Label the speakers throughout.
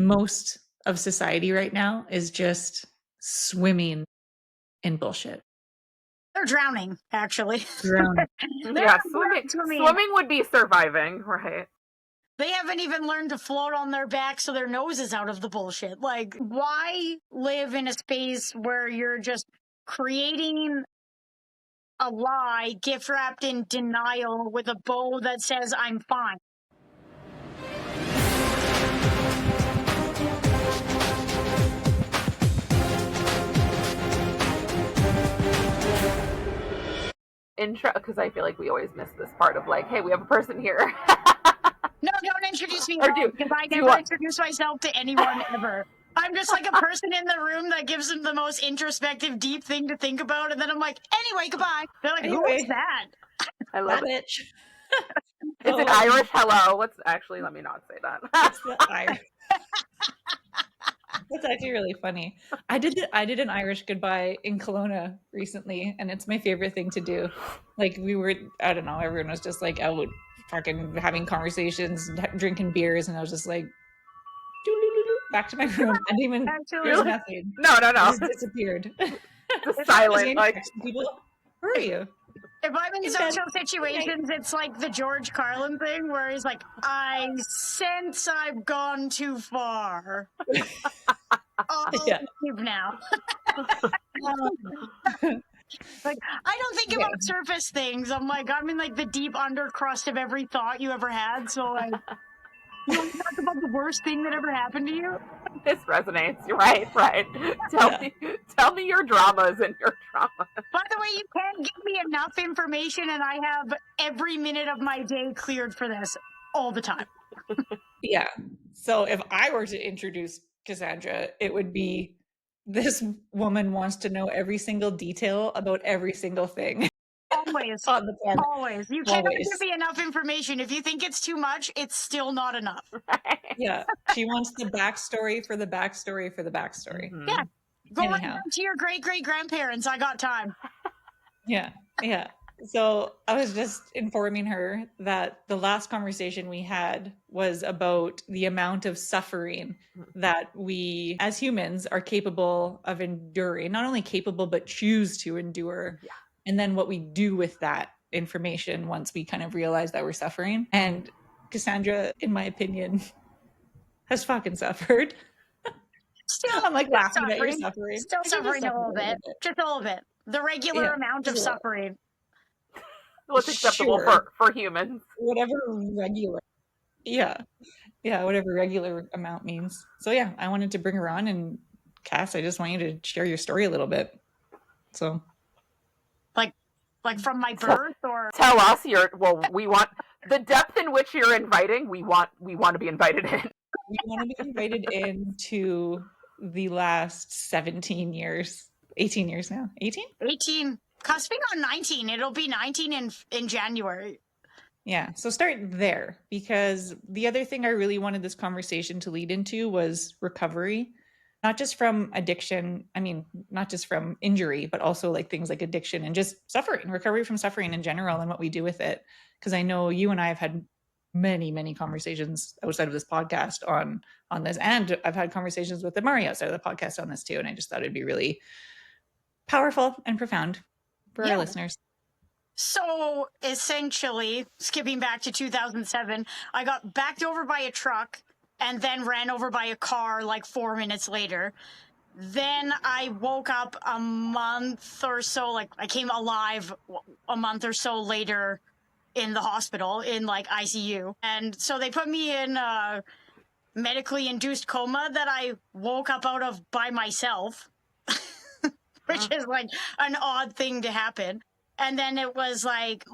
Speaker 1: most of society right now is just swimming in bullshit.
Speaker 2: They're drowning, actually.
Speaker 1: Drowning.
Speaker 3: Yeah, swimming would be surviving, right?
Speaker 2: They haven't even learned to float on their back so their nose is out of the bullshit. Like, why live in a space where you're just creating a lie, gift wrapped in denial with a bow that says, I'm fine?
Speaker 3: Intro, because I feel like we always miss this part of like, hey, we have a person here.
Speaker 2: No, don't introduce me, because I
Speaker 3: do you
Speaker 2: never
Speaker 3: want-
Speaker 2: introduce myself to anyone ever. I'm just like a person in the room that gives them the most introspective, deep thing to think about, and then I'm like, anyway, goodbye. They're like, who is that?
Speaker 3: I love
Speaker 1: That
Speaker 3: it.
Speaker 1: bitch.
Speaker 3: It's an Irish hello. Let me not say that.
Speaker 1: It's the Irish. That's actually really funny. I did an Irish goodbye in Kelowna recently, and it's my favorite thing to do. Like, I don't know, everyone was just like out fucking having conversations, drinking beers, and I was just like, doo-doo-doo-doo, back to my room. I didn't even, there's nothing.
Speaker 3: No.
Speaker 1: It just disappeared.
Speaker 3: Just silent. Like,
Speaker 1: people, where are you?
Speaker 2: If I'm in social situations, it's like the George Carlin thing where he's like, I sense I've gone too far. I'll leave now. Like, I don't think about surface things. I'm in like the deep undercrust of every thought you ever had. So like, you want to talk about the worst thing that ever happened to you?
Speaker 3: This resonates. You're right. Tell me your dramas and your trauma.
Speaker 2: By the way, you can't give me enough information, and I have every minute of my day cleared for this all the time.
Speaker 1: Yeah. So if I were to introduce Cassandra, it would be, this woman wants to know every single detail about every single thing.
Speaker 2: Always.
Speaker 1: On the planet.
Speaker 2: Always. You cannot give me enough information. If you think it's too much, it's still not enough.
Speaker 1: Yeah. She wants the backstory for the backstory for the backstory.
Speaker 3: Mm-hmm.
Speaker 2: Yeah. Go right down to your great-great-grandparents. I got time.
Speaker 1: Yeah. So I was just informing her that the last conversation we had was about the amount of suffering that we as humans are capable of enduring, not only capable, but choose to endure.
Speaker 3: Yeah.
Speaker 1: And then what we do with that information once we kind of realize that we're suffering. And Cassandra, in my opinion, has fucking suffered.
Speaker 2: Still,
Speaker 1: I'm like laughing at your suffering.
Speaker 2: Still suffering a little bit. Just a little bit. The regular amount of suffering.
Speaker 3: What's acceptable for humans.
Speaker 1: Whatever regular. Yeah, whatever regular amount means. So yeah, I wanted to bring her on, and Cass, I just want you to share your story a little bit. So like from my birth, or
Speaker 3: tell us we want the depth in which you're inviting. We want to be invited in.
Speaker 1: We want to be invited into the last 17 years, 18 years now. 18?
Speaker 2: Cusping on 19. It'll be 19 in January.
Speaker 1: Yeah. So start there, because the other thing I really wanted this conversation to lead into was recovery, not just from addiction. I mean, not just from injury, but also like things like addiction and just suffering, recovery from suffering in general, and what we do with it. Because I know you and I have had many conversations outside of this podcast on this, and I've had conversations with Amari outside of the podcast on this too. And I just thought it'd be really powerful and profound for our listeners.
Speaker 2: So essentially, skipping back to 2007, I got backed over by a truck and then ran over by a car like 4 minutes later. Then I woke up a month or so, like I came alive a month or so later in the hospital in like ICU. And so they put me in a medically induced coma that I woke up out of by myself, which is like an odd thing to happen. And then it was like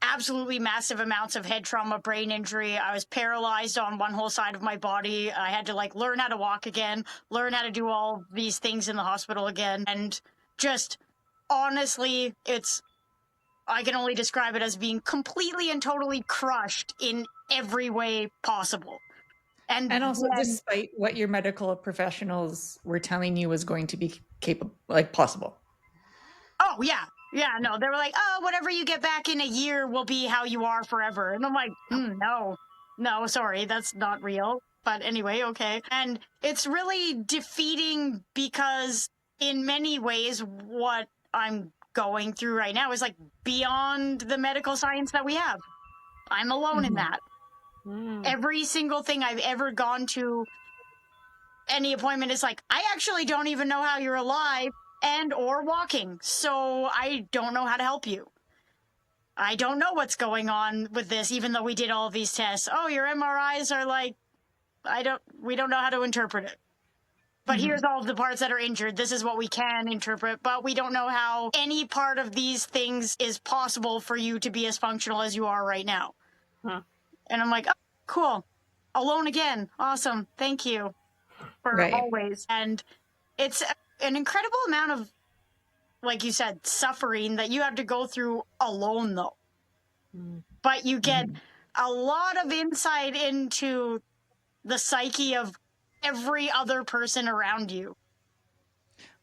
Speaker 2: absolutely massive amounts of head trauma, brain injury. I was paralyzed on one whole side of my body. I had to like learn how to walk again, learn how to do all these things in the hospital again. And just honestly, I can only describe it as being completely and totally crushed in every way possible. And
Speaker 1: also, despite what your medical professionals were telling you was going to be capable, like possible.
Speaker 2: Oh, yeah. Yeah, no, they were like, oh, whatever you get back in a year will be how you are forever. And I'm like, no, sorry, that's not real. But anyway, okay. And it's really defeating because in many ways, what I'm going through right now is like beyond the medical science that we have. I'm alone in that. Every single thing I've ever gone to, any appointment is like, I actually don't even know how you're alive and or walking, so I don't know how to help you. I don't know what's going on with this, even though we did all of these tests. Oh, your MRIs are like, we don't know how to interpret it. But here's all of the parts that are injured. This is what we can interpret, but we don't know how any part of these things is possible for you to be as functional as you are right now. And I'm like, oh, cool. Alone again. Awesome. Thank you for always. And it's an incredible amount of, like you said, suffering that you have to go through alone, though. But you get a lot of insight into the psyche of every other person around you.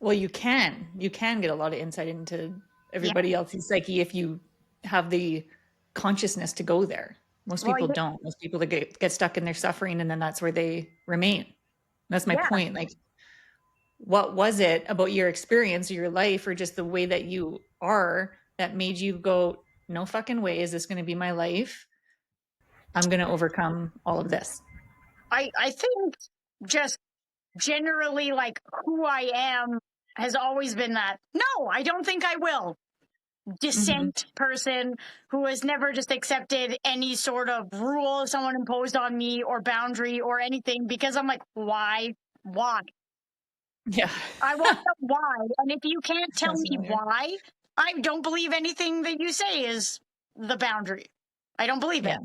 Speaker 1: Well, you can get a lot of insight into everybody else's psyche if you have the consciousness to go there. Most people don't. Most people that get stuck in their suffering, and then that's where they remain. That's my point. Like, what was it about your experience or your life or just the way that you are that made you go, no fucking way is this going to be my life? I'm going to overcome all of this.
Speaker 2: I think just generally, like, who I am has always been that, no, I don't think I will. Dissent person who has never just accepted any sort of rule someone imposed on me or boundary or anything, because I'm like, why?
Speaker 1: Yeah.
Speaker 2: I want to know why. And if you can't tell me why, I don't believe anything that you say is the boundary. I don't believe it.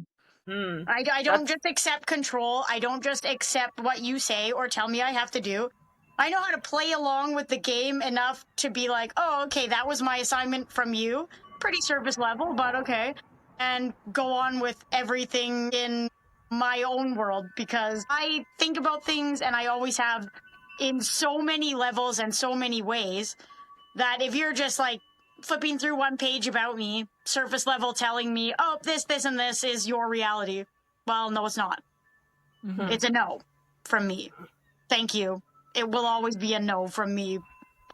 Speaker 2: I don't just accept control. I don't just accept what you say or tell me I have to do. I know how to play along with the game enough to be like, oh, okay, that was my assignment from you. Pretty surface level, but okay. And go on with everything in my own world, because I think about things, and I always have, in so many levels and so many ways, that if you're just like flipping through one page about me, surface level, telling me, oh, this, and this is your reality. Well, no, it's not. It's a no from me. Thank you. It will always be a no from me.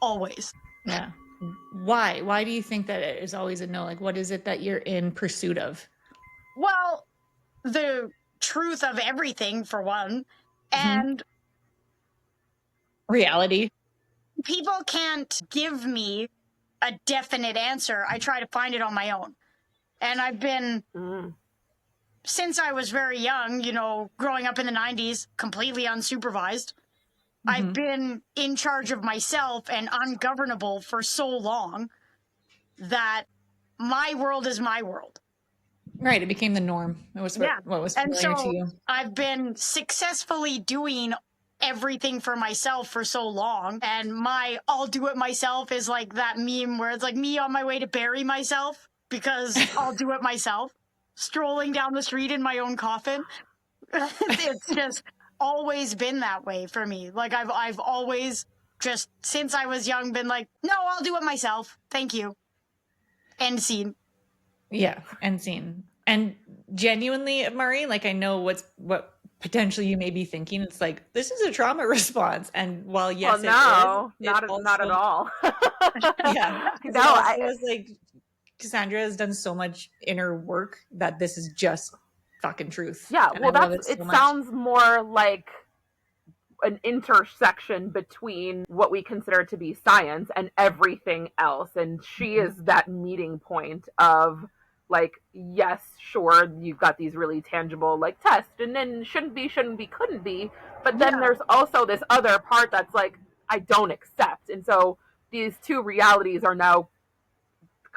Speaker 2: Always.
Speaker 1: Yeah. Why? Why do you think that it is always a no? Like, what is it that you're in pursuit of?
Speaker 2: Well, the truth of everything, for one. And
Speaker 1: reality.
Speaker 2: People can't give me a definite answer. I try to find it on my own. And I've been, since I was very young, growing up in the 90s, completely unsupervised. I've been in charge of myself and ungovernable for so long that my world is my world.
Speaker 1: Right. It became the norm. It was what was familiar to you.
Speaker 2: I've been successfully doing everything for myself for so long, and my I'll do it myself is like that meme where it's like me on my way to bury myself because I'll do it myself, strolling down the street in my own coffin. It's just always been that way for me. Like I've always just, since I was young, been like, no, I'll do it myself. Thank you. End scene.
Speaker 1: Yeah, end scene. And genuinely, Murray, like, I know what potentially you may be thinking. It's like, this is a trauma response. And while yes,
Speaker 3: well, no,
Speaker 1: it is,
Speaker 3: not at all.
Speaker 1: Yeah.
Speaker 3: No,
Speaker 1: I was like, Cassandra has done so much inner work that this is just fucking truth.
Speaker 3: Yeah,
Speaker 1: and
Speaker 3: well, it sounds more like an intersection between what we consider to be science and everything else. And she is that meeting point of, like, yes, sure, you've got these really tangible, like, tests, and then shouldn't be, couldn't be. But then there's also this other part that's like, I don't accept. And so these two realities are now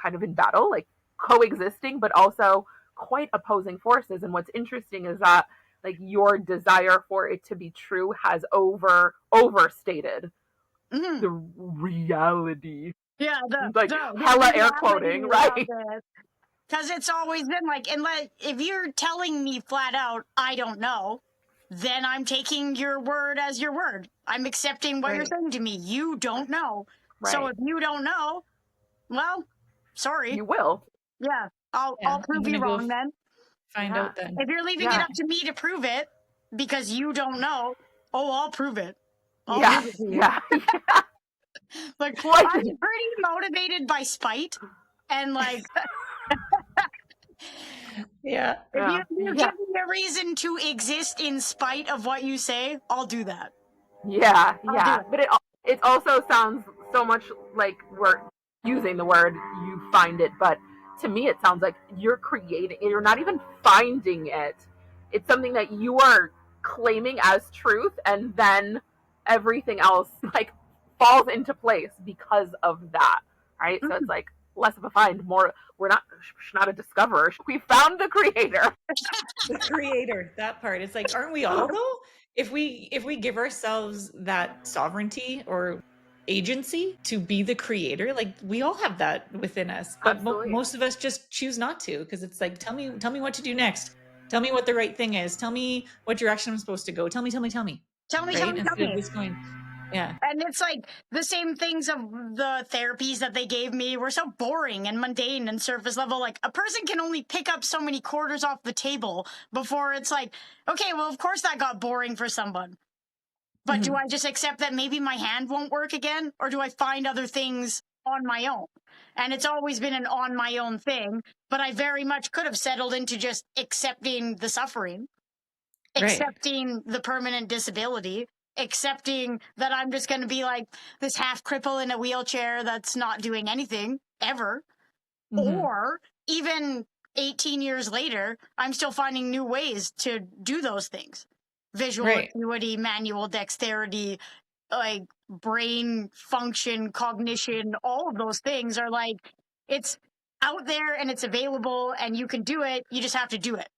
Speaker 3: kind of in battle, like coexisting, but also quite opposing forces. And what's interesting is that, like, your desire for it to be true has overstated the reality.
Speaker 2: Yeah,
Speaker 3: hella air quoting, right?
Speaker 2: Because it's always been like, unless if you're telling me flat out, I don't know, then I'm taking your word as your word. I'm accepting what you're saying to me. You don't know. Right. So if you don't know, well, sorry.
Speaker 3: You will.
Speaker 2: Yeah, I'll prove you wrong then.
Speaker 1: Find out then.
Speaker 2: If you're leaving it up to me to prove it, because you don't know. Oh, I'll prove it. I'll
Speaker 3: Yeah,
Speaker 2: prove it to you.
Speaker 3: yeah.
Speaker 2: Like,
Speaker 3: Like,
Speaker 2: I'm pretty motivated by spite. And like,
Speaker 1: Yeah.
Speaker 2: if
Speaker 3: yeah,
Speaker 2: you
Speaker 3: yeah,
Speaker 2: give me a reason to exist in spite of what you say, I'll do that.
Speaker 3: yeah,
Speaker 2: I'll do
Speaker 3: yeah.
Speaker 2: it.
Speaker 3: But it also sounds so much like we're using the word "you find it," but to me, it sounds like you're creating. You're not even finding it. It's something that you are claiming as truth, and then everything else like falls into place because of that. Right? So it's like less of a find, more. We're not a discoverer. We found the creator.
Speaker 1: The creator, that part. It's like, aren't we all though? If we give ourselves that sovereignty or agency to be the creator, like we all have that within us, but
Speaker 3: Absolutely.
Speaker 1: most of us just choose not to, because it's like, tell me what to do next. Tell me what the right thing is. Tell me what direction I'm supposed to go. Tell me, tell me, tell me.
Speaker 2: Tell me, tell
Speaker 1: Right?
Speaker 2: me, tell
Speaker 1: Instead of
Speaker 2: me.
Speaker 1: just going, yeah.
Speaker 2: And it's like the same things of the therapies that they gave me were so boring and mundane and surface level. Like, a person can only pick up so many quarters off the table before it's like, okay, well, of course that got boring for someone. But do
Speaker 1: Mhm.
Speaker 2: I just accept that maybe my hand won't work again? Or do I find other things on my own? And it's always been an on my own thing, but I very much could have settled into just accepting the suffering,
Speaker 1: Right.
Speaker 2: accepting the permanent disability, accepting that I'm just going to be like this half cripple in a wheelchair that's not doing anything ever.
Speaker 1: Mhm.
Speaker 2: Or even 18 years later, I'm still finding new ways to do those things. Visual
Speaker 1: Right.
Speaker 2: acuity, manual dexterity, like brain function, cognition, all of those things are like, it's out there and it's available and you can do it. You just have to do it.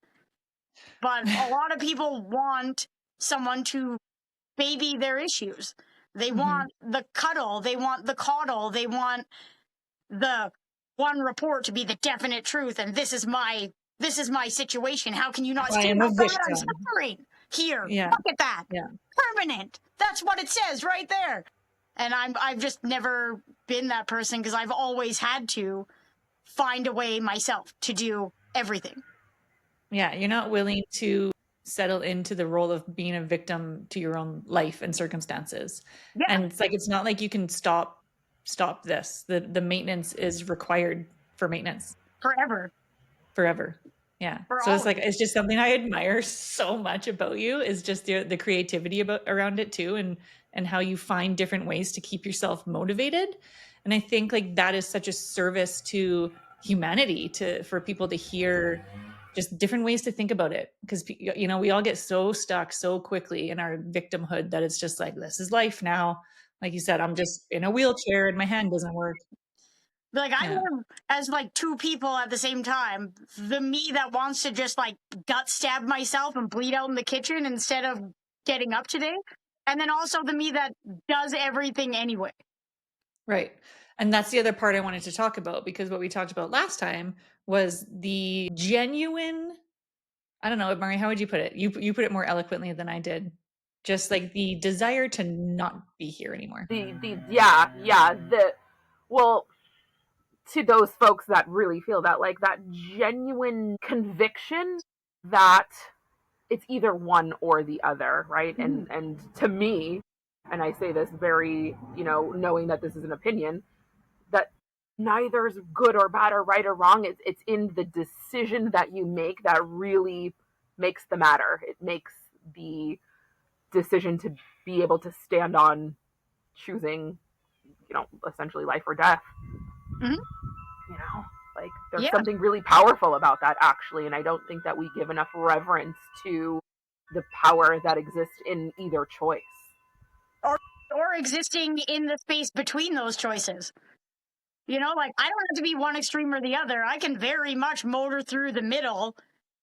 Speaker 2: But a lot of people want someone to baby their issues. They
Speaker 1: Mhm.
Speaker 2: want the cuddle, they want the coddle, they want the one report to be the definite truth, and this is my situation. How can you not
Speaker 1: I
Speaker 2: see?
Speaker 1: am
Speaker 2: My
Speaker 1: a
Speaker 2: God, I'm
Speaker 1: victim.
Speaker 2: suffering here.
Speaker 1: Yeah.
Speaker 2: Look at that.
Speaker 1: Yeah.
Speaker 2: Permanent. That's what it says right there. And I've just never been that person because I've always had to find a way myself to do everything.
Speaker 1: Yeah, you're not willing to settle into the role of being a victim to your own life and circumstances.
Speaker 2: Yeah,
Speaker 1: And it's like it's not like you can stop this. The maintenance is required for maintenance
Speaker 2: forever,
Speaker 1: forever. Yeah.
Speaker 2: for
Speaker 1: So it's like
Speaker 2: always.
Speaker 1: it's just something I admire so much about you, is just the creativity about around it too, and how you find different ways to keep yourself motivated. And I think like that is such a service to humanity, to for people to hear just different ways to think about it, because we all get so stuck so quickly in our victimhood that it's just like, this is life now. Like you said, I'm just in a wheelchair and my hand doesn't work.
Speaker 2: Like, I
Speaker 1: Yeah.
Speaker 2: live as like two people at the same time. The me that wants to just like gut stab myself and bleed out in the kitchen instead of getting up today. And then also the me that does everything anyway.
Speaker 1: Right. And that's the other part I wanted to talk about, because what we talked about last time was the genuine, I don't know, Mari, how would you put it? You put it more eloquently than I did. Just like the desire to not be here anymore.
Speaker 3: The well, to those folks that really feel that, like, that genuine conviction that it's either one or the other, right? And to me, and I say this very, knowing that this is an opinion, that neither is good or bad or right or wrong. It's in the decision that you make that really makes the matter. It makes the decision to be able to stand on choosing, essentially life or death.
Speaker 2: Mm-hmm.
Speaker 3: Like, there's
Speaker 2: Yeah.
Speaker 3: something really powerful about that, actually, and I don't think that we give enough reverence to the power that exists in either choice.
Speaker 2: Or existing in the space between those choices. Like, I don't have to be one extreme or the other. I can very much motor through the middle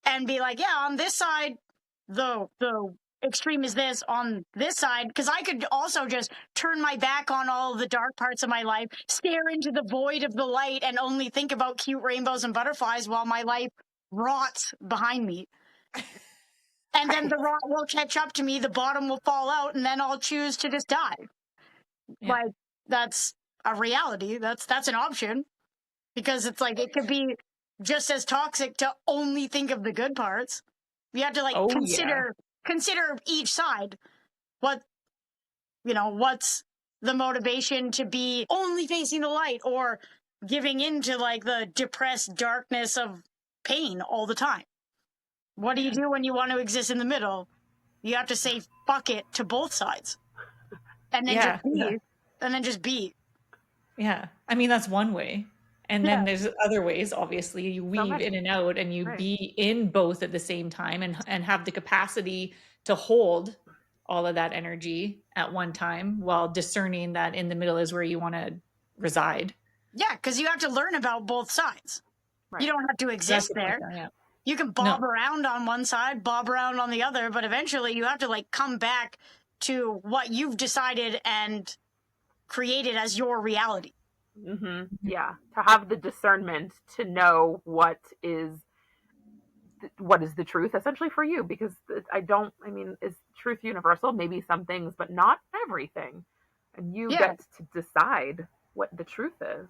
Speaker 2: and be like, yeah, on this side, the extreme is this, on this side, because I could also just turn my back on all of the dark parts of my life, stare into the void of the light, and only think about cute rainbows and butterflies while my life rots behind me. And then the rot will catch up to me, the bottom will fall out, and then I'll choose to just die.
Speaker 1: Yeah.
Speaker 2: Like, that's a reality. That's an option. Because it's like, it could be just as toxic to only think of the good parts. You have to like
Speaker 1: Oh yeah.
Speaker 2: consider each side. What's the motivation to be only facing the light or giving into like the depressed darkness of pain all the time? What do you do when you want to exist in the middle? You have to say fuck it to both sides. And then just be. And then just be.
Speaker 1: Yeah. I mean, that's one way. And then there's other ways, obviously. You weave in and out and you be in both at the same time and have the capacity to hold all of that energy at one time while discerning that in the middle is where you want to reside.
Speaker 2: Yeah, because you have to learn about both sides. Right. You don't have to exist there. You can bob around on one side, bob around on the other, but eventually you have to like come back to what you've decided and created as your reality.
Speaker 3: Mm-hmm. Yeah, to have the discernment to know what is the truth essentially for you, because is truth universal? Maybe some things, but not everything. And you get to decide what the truth is.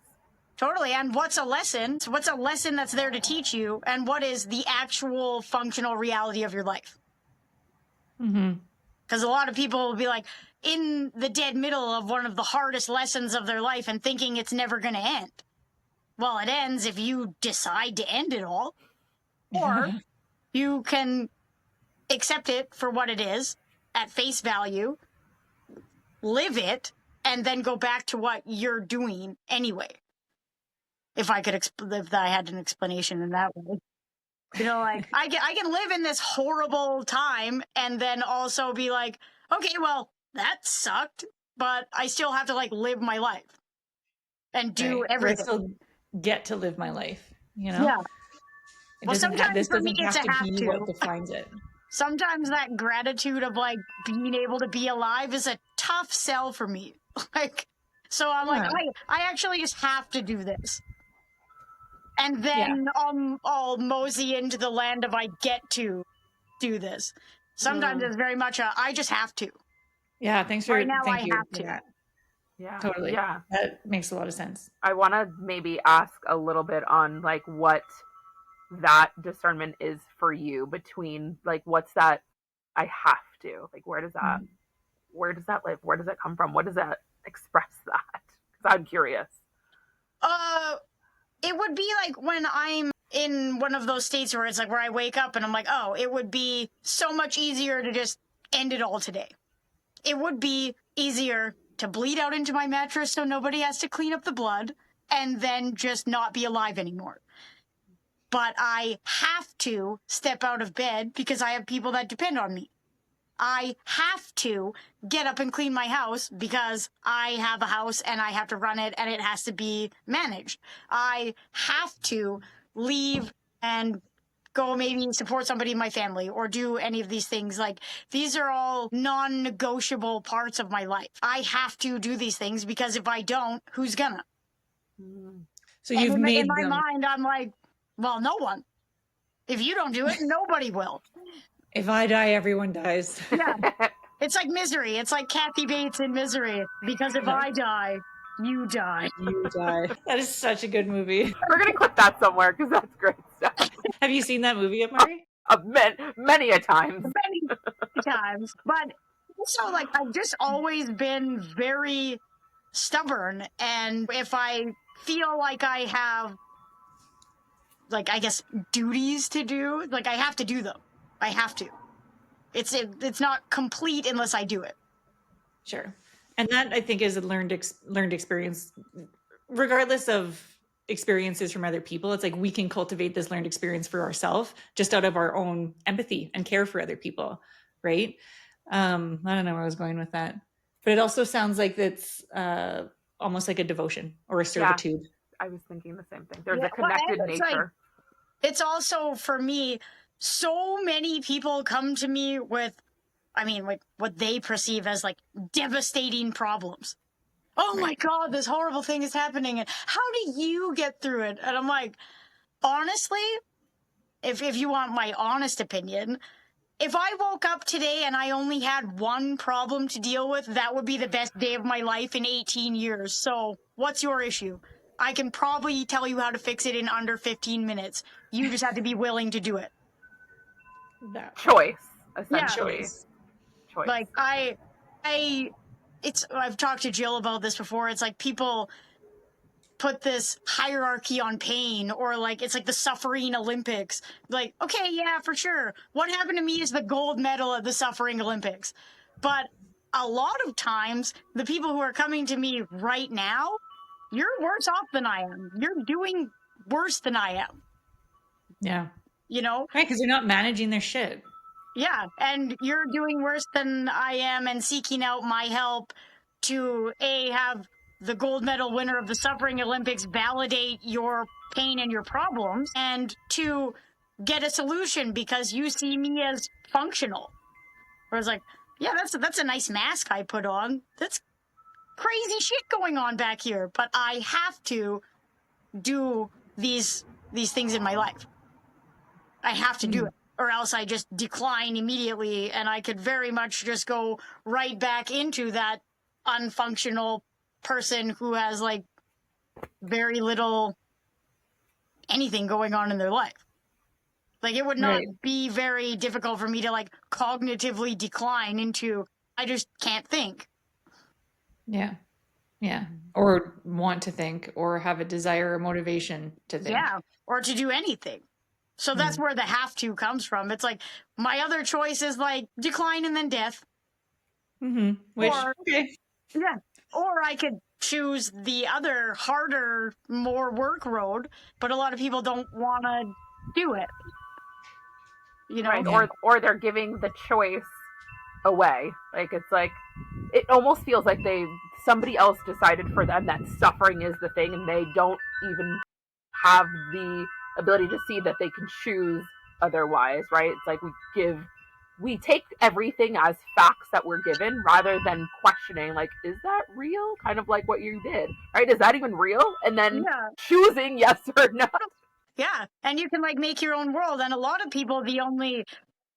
Speaker 2: Totally. And what's a lesson? What's a lesson that's there to teach you? And what is the actual functional reality of your life? Because a lot of people will be like in the dead middle of one of the hardest lessons of their life and thinking it's never going to end. Well, it ends if you decide to end it all. Or you can accept it for what it is at face value, live it, and then go back to what you're doing anyway. If I had an explanation in that way, like I can live in this horrible time and then also be like, okay, well that sucked, but I still have to like live my life and do everything.
Speaker 1: I still get to live my life,
Speaker 2: Yeah.
Speaker 1: This doesn't have to be what defines it.
Speaker 2: Sometimes that gratitude of like being able to be alive is a tough sell for me. So I'm like, I actually just have to do this. And then I'll mosey into the land of I get to do this. Sometimes it's very much I just have to.
Speaker 1: Yeah, thank you
Speaker 2: have
Speaker 1: for that.
Speaker 3: Yeah,
Speaker 1: totally. Yeah, that makes a lot of sense.
Speaker 3: I want to maybe ask a little bit on like what that discernment is for you between like what's that I have to, like where does that live? Where does that come from? What does that express that? Because I'm curious.
Speaker 2: It would be like when I'm in one of those states where it's like where I wake up and I'm like, oh, it would be so much easier to just end it all today. It would be easier to bleed out into my mattress so nobody has to clean up the blood and then just not be alive anymore. But I have to step out of bed because I have people that depend on me. I have to get up and clean my house because I have a house and I have to run it and it has to be managed. I have to leave and go maybe support somebody in my family or do any of these things. Like, these are all non-negotiable parts of my life. I have to do these things because if I don't, who's gonna?
Speaker 1: So in my
Speaker 2: mind, I'm like, well, no one. If you don't do it, nobody will.
Speaker 1: If I die, everyone dies.
Speaker 2: Yeah. It's like Misery. It's like Kathy Bates in Misery. Because if I die, you die.
Speaker 1: You die. That is such a good movie.
Speaker 3: We're going to clip that somewhere because that's great stuff.
Speaker 1: Have you seen that movie yet, Mari?
Speaker 3: Many a times.
Speaker 2: Many times. But also, like, I've just always been very stubborn. And if I feel like I have, like, I guess, duties to do, like, I have to do them. I have to. It's not complete unless I do it.
Speaker 1: Sure. And that, I think, is a learned experience, regardless of experiences from other people. It's like we can cultivate this learned experience for ourselves just out of our own empathy and care for other people, right? I don't know where I was going with that. But it also sounds like it's almost like a devotion or a servitude.
Speaker 3: Yeah, I was thinking the same thing. There's a connected nature.
Speaker 2: It's also, for me, so many people come to me with, like what they perceive as like devastating problems. Oh my God, this horrible thing is happening. And how do you get through it? And I'm like, honestly, if you want my honest opinion, if I woke up today and I only had one problem to deal with, that would be the best day of my life in 18 years. So what's your issue? I can probably tell you how to fix it in under 15 minutes. You just have to be willing to do it.
Speaker 3: Choice. essentially.
Speaker 1: Choice.
Speaker 3: Choice.
Speaker 2: Like I've talked to Jill about this before. It's like people put this hierarchy on pain, or like it's like the suffering Olympics. Like, okay, yeah, for sure. What happened to me is the gold medal at the suffering Olympics. But a lot of times, the people who are coming to me right now, you're worse off than I am. You're doing worse than I am.
Speaker 1: Yeah.
Speaker 2: You know?
Speaker 1: Right, because they're not managing their shit.
Speaker 2: Yeah, and you're doing worse than I am and seeking out my help to have the gold medal winner of the suffering Olympics validate your pain and your problems, and to get a solution because you see me as functional. Where it's like, yeah, that's a nice mask I put on. That's crazy shit going on back here, but I have to do these things in my life. I have to do it, or else I just decline immediately, and I could very much just go right back into that unfunctional person who has like very little anything going on in their life. Like, it would not be very difficult for me to like cognitively decline into, I just can't think.
Speaker 1: Yeah. Yeah. Or want to think, or have a desire or motivation to think.
Speaker 2: Yeah, or to do anything. So that's where the have to comes from. It's like, my other choice is like decline and then death.
Speaker 1: Mm-hmm. Which, okay.
Speaker 2: Yeah. Or I could choose the other, harder, more work road, but a lot of people don't want to do it. You know?
Speaker 3: Right.
Speaker 1: Yeah.
Speaker 3: Or they're giving the choice away. Like, it's like, it almost feels like somebody else decided for them that suffering is the thing, and they don't even have the ability to see that they can choose otherwise, right? It's like we take everything as facts that we're given rather than questioning, like, is that real? Kind of like what you did, right? Is that even real? And then choosing yes or no.
Speaker 2: Yeah. And you can like make your own world. And a lot of people,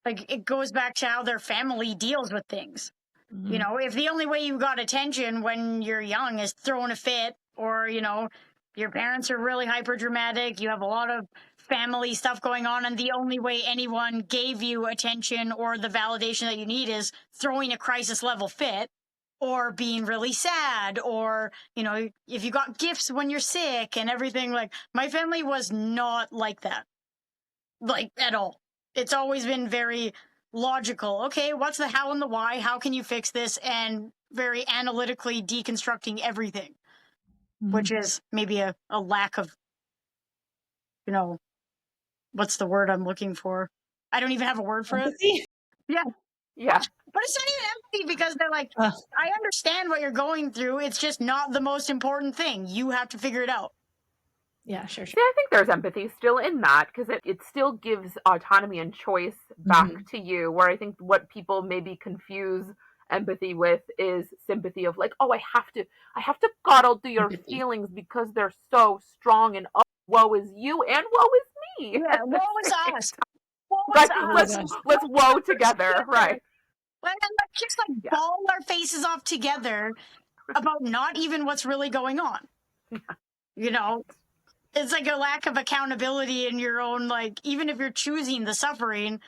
Speaker 2: it goes back to how their family deals with things. You know, if the only way you got attention when you're young is throwing a fit, or, you know, your parents are really hyper dramatic, you have a lot of family stuff going on, and the only way anyone gave you attention or the validation that you need is throwing a crisis level fit, or being really sad, or, you know, if you got gifts when you're sick and everything. Like, my family was not like that, like, at all. It's always been very logical. Okay, what's the how and the why? How can you fix this? And very analytically deconstructing everything, which is maybe a lack of, you know, what's the word I'm looking for? I don't even have a word for
Speaker 1: Empathy?
Speaker 2: it. Yeah.
Speaker 3: Yeah.
Speaker 2: But it's not even empathy, because they're like, I understand what you're going through. It's just not the most important thing. You have to figure it out.
Speaker 1: Yeah, sure.
Speaker 3: See, I think there's empathy still in that, because it still gives autonomy and choice back to you, where I think what people maybe confuse empathy with is sympathy of like, oh, I have to coddle to your feelings because they're so strong, and oh, woe is you and woe is me.
Speaker 2: Yeah, woe is us.
Speaker 3: Like, let's woe together, right?
Speaker 2: And let's just like ball our faces off together about not even what's really going on. You know? It's like a lack of accountability in your own, like, even if you're choosing the suffering,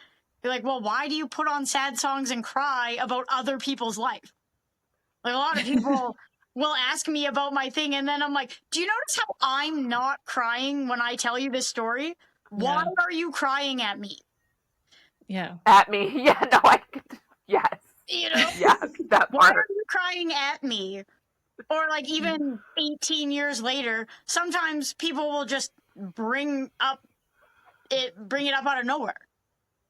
Speaker 2: you're like, well, why do you put on sad songs and cry about other people's life? Like, a lot of people will ask me about my thing, and then I'm like, do you notice how I'm not crying when I tell you this story? Why are you crying at me?
Speaker 1: Yeah.
Speaker 3: At me. Yeah, no, yes.
Speaker 2: You know?
Speaker 3: Yeah, that part.
Speaker 2: Why are you crying at me? Or like, even 18 years later, sometimes people will just bring it up out of nowhere.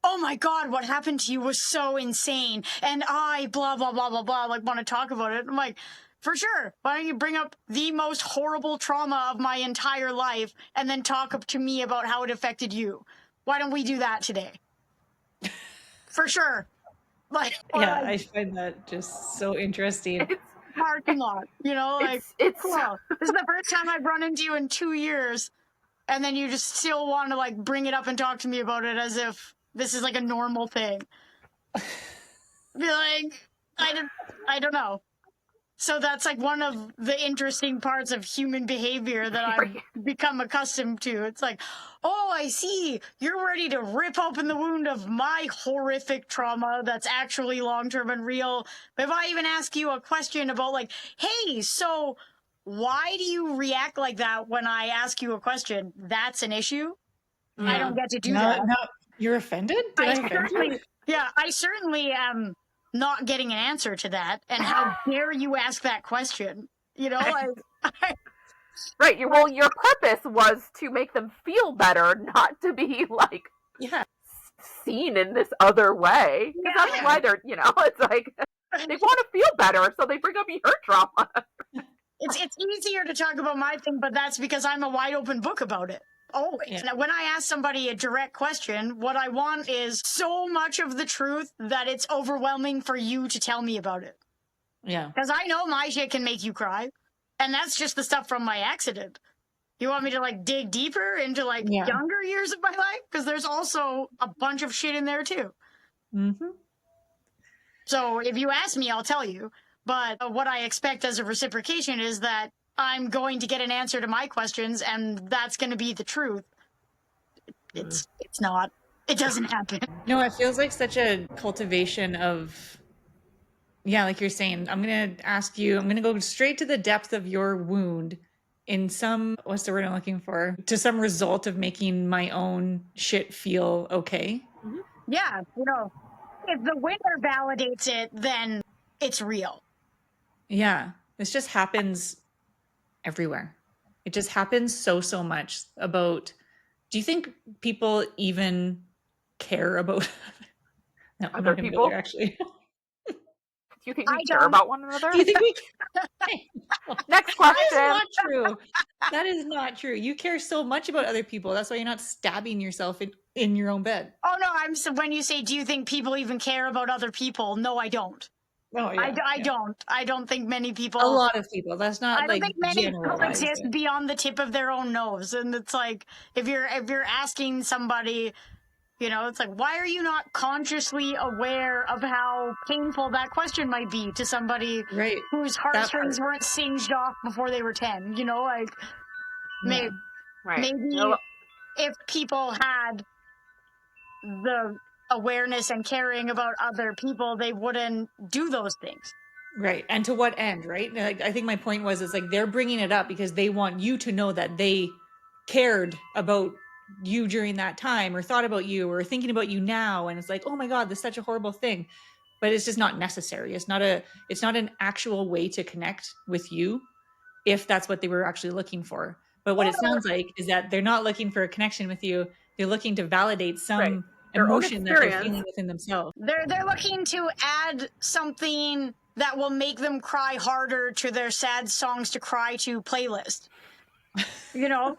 Speaker 2: Oh my God, what happened to you was so insane. And I blah, blah, blah, blah, blah, like, want to talk about it. I'm like, for sure. Why don't you bring up the most horrible trauma of my entire life and then talk to me about how it affected you? Why don't we do that today? For sure. Like,
Speaker 1: yeah, I find that just so interesting.
Speaker 2: Parking lot, you know, like,
Speaker 3: it's
Speaker 2: cool. This is the first time I've run into you in 2 years, and then you just still want to like bring it up and talk to me about it as if this is like a normal thing. Be like, I don't know. So that's like one of the interesting parts of human behavior that I've become accustomed to. It's like, oh, I see. You're ready to rip open the wound of my horrific trauma that's actually long-term and real. But if I even ask you a question about like, hey, so why do you react like that when I ask you a question? That's an issue. I don't get to do that.
Speaker 1: No, you're offended? Did I offend you?
Speaker 2: Yeah, I certainly am not getting an answer to that. And how dare you ask that question? You know,
Speaker 3: right. Well, your purpose was to make them feel better, not to be like seen in this other way. Because that's why they're, you know, it's like they want to feel better, so they bring up your trauma.
Speaker 2: It's easier to talk about my thing, but that's because I'm a wide open book about it. Always. Yeah. Now, when I ask somebody a direct question, what I want is so much of the truth that it's overwhelming for you to tell me about it.
Speaker 1: Yeah.
Speaker 2: Because I know my shit can make you cry. And that's just the stuff from my accident. You want me to like dig deeper into like younger years of my life? Because there's also a bunch of shit in there too.
Speaker 1: Mm-hmm.
Speaker 2: So if you ask me, I'll tell you. But what I expect as a reciprocation is that I'm going to get an answer to my questions, and that's going to be the truth. It's not. It doesn't happen.
Speaker 1: No, it feels like such a cultivation of, like you're saying, I'm going to ask you, I'm going to go straight to the depth of your wound in some, what's the word I'm looking for? To some result of making my own shit feel okay.
Speaker 2: Yeah, you know, if the winner validates it, then it's real.
Speaker 1: Yeah, this just happens everywhere. It just happens so much about, do you think people even care about
Speaker 3: other people?
Speaker 1: Actually.
Speaker 3: Do you think we care about one another?
Speaker 1: Do you think we
Speaker 3: Next question.
Speaker 1: That is not true. That is not true. You care so much about other people. That's why you're not stabbing yourself in your own bed.
Speaker 2: Oh no, when you say, do you think people even care about other people? No, I don't.
Speaker 1: Oh, yeah,
Speaker 2: I don't. I don't think many people.
Speaker 1: A lot of people. That's not.
Speaker 2: I don't think many people exist beyond the tip of their own nose. And it's like if you're asking somebody, you know, it's like, why are you not consciously aware of how painful that question might be to somebody whose heartstrings weren't singed off before they were 10? You know, like maybe if people had the awareness and caring about other people, they wouldn't do those things.
Speaker 1: Right. And to what end, right? Like, I think my point was, it's like they're bringing it up because they want you to know that they cared about you during that time, or thought about you, or thinking about you now. And it's like, oh my God, this is such a horrible thing. But it's just not necessary. It's not an actual way to connect with you if that's what they were actually looking for. But what it sounds like is that they're not looking for a connection with you. They're looking to validate some emotion that they're feeling within themselves.
Speaker 2: They're looking to add something that will make them cry harder to their sad songs to cry to playlist. You know,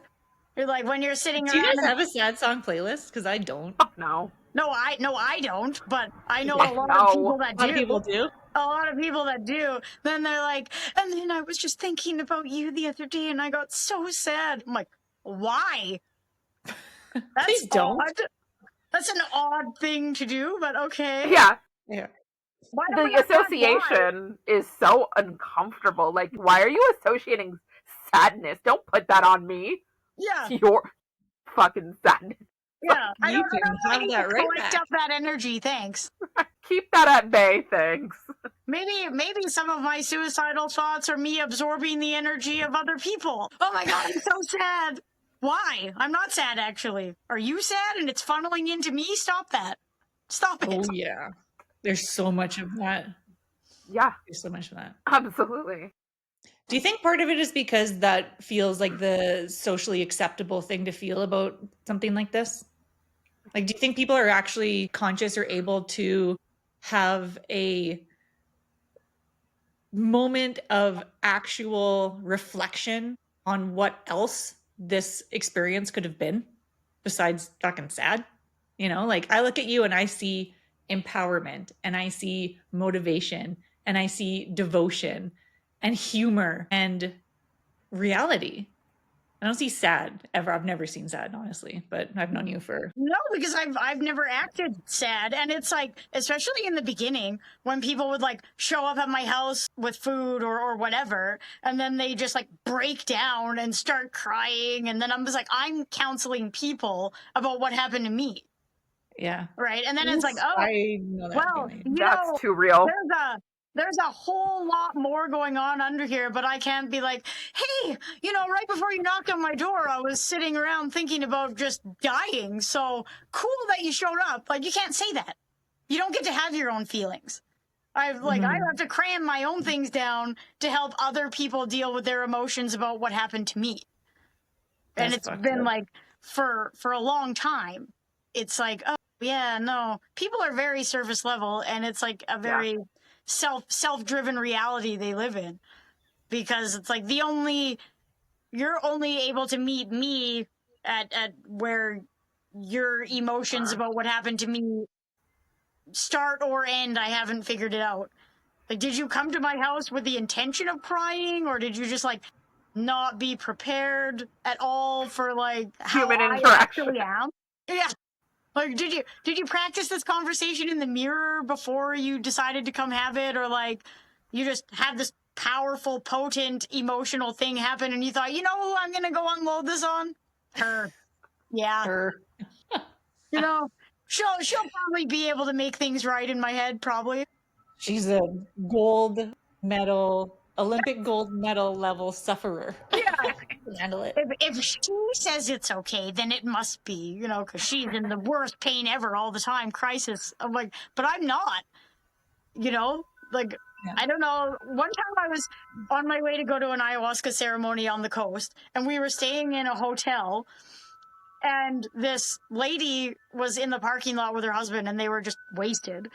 Speaker 2: you're like when you're sitting.
Speaker 1: Do you guys have a sad song playlist? Because I don't.
Speaker 3: No.
Speaker 2: No, I don't. But I know a lot of people that do.
Speaker 1: A lot of people do.
Speaker 2: A lot of people that do. Then they're like, and then I was just thinking about you the other day, and I got so sad. I'm like, why? That's
Speaker 1: Please don't.
Speaker 2: Odd. That's an odd thing to do, but okay.
Speaker 3: Yeah.
Speaker 2: The
Speaker 3: association is so uncomfortable. Like, why are you associating sadness? Don't put that on me.
Speaker 2: Yeah.
Speaker 3: It's your fucking sadness.
Speaker 2: Yeah. I
Speaker 1: You
Speaker 2: don't
Speaker 1: can have that right
Speaker 2: collect
Speaker 1: back.
Speaker 2: up that energy, thanks.
Speaker 3: Keep that at bay, thanks.
Speaker 2: Maybe some of my suicidal thoughts are me absorbing the energy of other people. Oh my God, I'm so sad. Why? I'm not sad, actually. Are you sad and it's funneling into me? Stop that. Stop it.
Speaker 1: Oh, yeah. There's so much of that.
Speaker 3: Yeah.
Speaker 1: There's so much of that.
Speaker 3: Absolutely.
Speaker 1: Do you think part of it is because that feels like the socially acceptable thing to feel about something like this? Like, do you think people are actually conscious or able to have a moment of actual reflection on what else this experience could have been besides fucking sad? You know, like I look at you and I see empowerment, and I see motivation, and I see devotion and humor and reality. I don't see sad ever. I've never seen sad, honestly, but I've known you for.
Speaker 2: No, because I've never acted sad. And it's like, especially in the beginning, when people would like show up at my house with food or whatever, and then they just like break down and start crying. And then I'm just like, I'm counseling people about what happened to me.
Speaker 1: Yeah.
Speaker 2: Right. And then it's like, oh,
Speaker 1: I know that
Speaker 2: well,
Speaker 1: feeling.
Speaker 2: you
Speaker 3: That's
Speaker 2: know,
Speaker 3: too real.
Speaker 2: there's a whole lot more going on under here, but I can't be like, hey, you know, right before you knocked on my door, I was sitting around thinking about just dying. So cool that you showed up. Like, you can't say that. You don't get to have your own feelings. I have to cram my own things down to help other people deal with their emotions about what happened to me. And
Speaker 1: That's
Speaker 2: it's been
Speaker 1: up.
Speaker 2: like for a long time. It's like, oh yeah, no, people are very surface level, and it's like a very self-driven reality they live in, because it's like you're only able to meet me at where your emotions about what happened to me start or end. I haven't figured it out. Like, did you come to my house with the intention of crying, or did you just like not be prepared at all for like how
Speaker 3: Human
Speaker 2: I
Speaker 3: interaction.
Speaker 2: actually am? Yeah. Like, did you practice this conversation in the mirror before you decided to come have it, or like you just had this powerful, potent, emotional thing happen and you thought, you know who I'm gonna go unload this on? Her. Yeah.
Speaker 1: Her.
Speaker 2: You know, she'll probably be able to make things right in my head, probably.
Speaker 1: She's a Olympic gold medal level sufferer.
Speaker 2: Yeah.
Speaker 1: Handle it.
Speaker 2: If she says it's okay, then it must be, you know, because she's in the worst pain ever all the time, crisis. I'm like, but I'm not, you know, like,
Speaker 1: Yeah.
Speaker 2: I don't know. One time I was on my way to go to an ayahuasca ceremony on the coast, and we were staying in a hotel, and this lady was in the parking lot with her husband, and they were just wasted.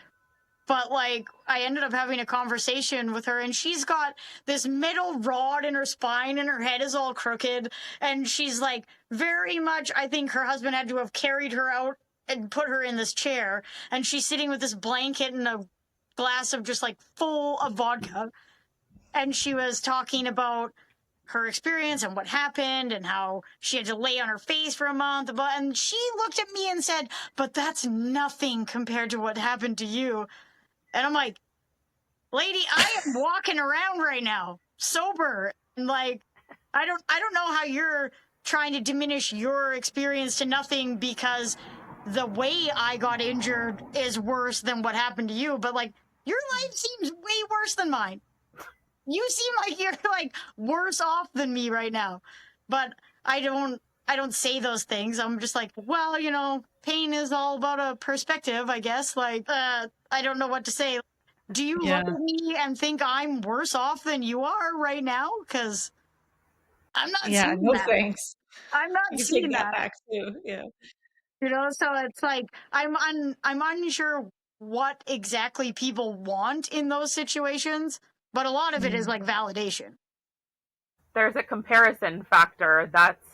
Speaker 2: But like, I ended up having a conversation with her, and she's got this metal rod in her spine, and her head is all crooked. And she's like, very much, I think her husband had to have carried her out and put her in this chair. And she's sitting with this blanket and a glass of just like full of vodka. And she was talking about her experience and what happened and how she had to lay on her face for a month. And she looked at me and said, but that's nothing compared to what happened to you. And I'm like, lady, I am walking around right now, sober. And like, I don't know how you're trying to diminish your experience to nothing because the way I got injured is worse than what happened to you. But like, your life seems way worse than mine. You seem like you're like worse off than me right now. But I don't say those things. I'm just like, well, you know, pain is all about a perspective, I guess. Like, I don't know what to say. Do you look at me and think I'm worse off than you are right now? Because I'm not seeing
Speaker 1: no
Speaker 2: that.
Speaker 1: Thanks.
Speaker 2: I'm not
Speaker 1: You can
Speaker 2: seeing
Speaker 1: take that
Speaker 2: that.
Speaker 1: back too. Yeah.
Speaker 2: You know, so it's like I'm unsure what exactly people want in those situations, but a lot of it is like validation.
Speaker 3: There's a comparison factor that's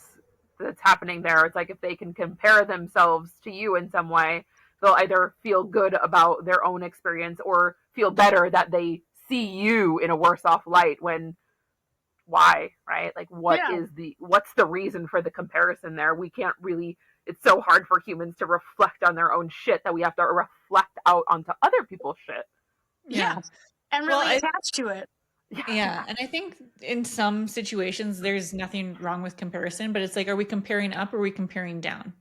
Speaker 3: happening there. It's like if they can compare themselves to you in some way, they'll either feel good about their own experience or feel better that they see you in a worse off light. When why, right? Like, what's the reason for the comparison there? We can't really, it's so hard for humans to reflect on their own shit that we have to reflect out onto other people's shit.
Speaker 2: Yeah. And really attach to it.
Speaker 1: Yeah. And I think in some situations, there's nothing wrong with comparison, but it's like, are we comparing up or are we comparing down?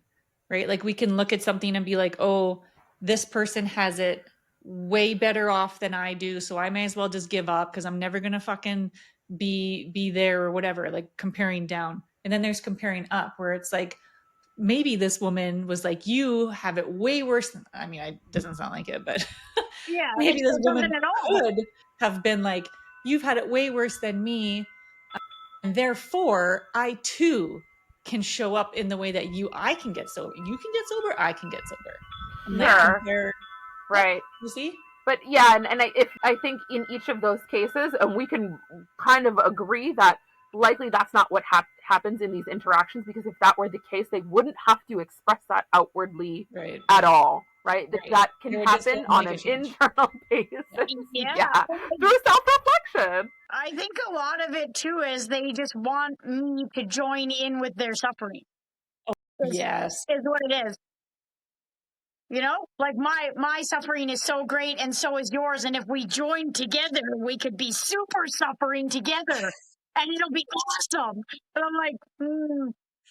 Speaker 1: Right? Like, we can look at something and be like, oh, this person has it way better off than I do, so I may as well just give up because I'm never going to fucking be there or whatever, like comparing down. And then there's comparing up where it's like, maybe this woman was like, you have it way worse than, I mean, it doesn't sound like it, but
Speaker 2: yeah,
Speaker 1: maybe this woman
Speaker 2: at all.
Speaker 1: could have been like, you've had it way worse than me, and therefore I too can show up in the way that I can get sober. You can get sober, I can get sober.
Speaker 3: Sure. Right.
Speaker 1: You see?
Speaker 3: But yeah, and I think in each of those cases, and we can kind of agree that likely that's not what happens in these interactions, because if that were the case, they wouldn't have to express that outwardly at all, right? That can happen on an internal basis.
Speaker 2: Yeah.
Speaker 3: Through self-reflection.
Speaker 2: I think a lot of it too is they just want me to join in with their suffering.
Speaker 1: Yes.
Speaker 2: Is what it is. You know, like my suffering is so great and so is yours. And if we join together, we could be super suffering together and it'll be awesome. And I'm like,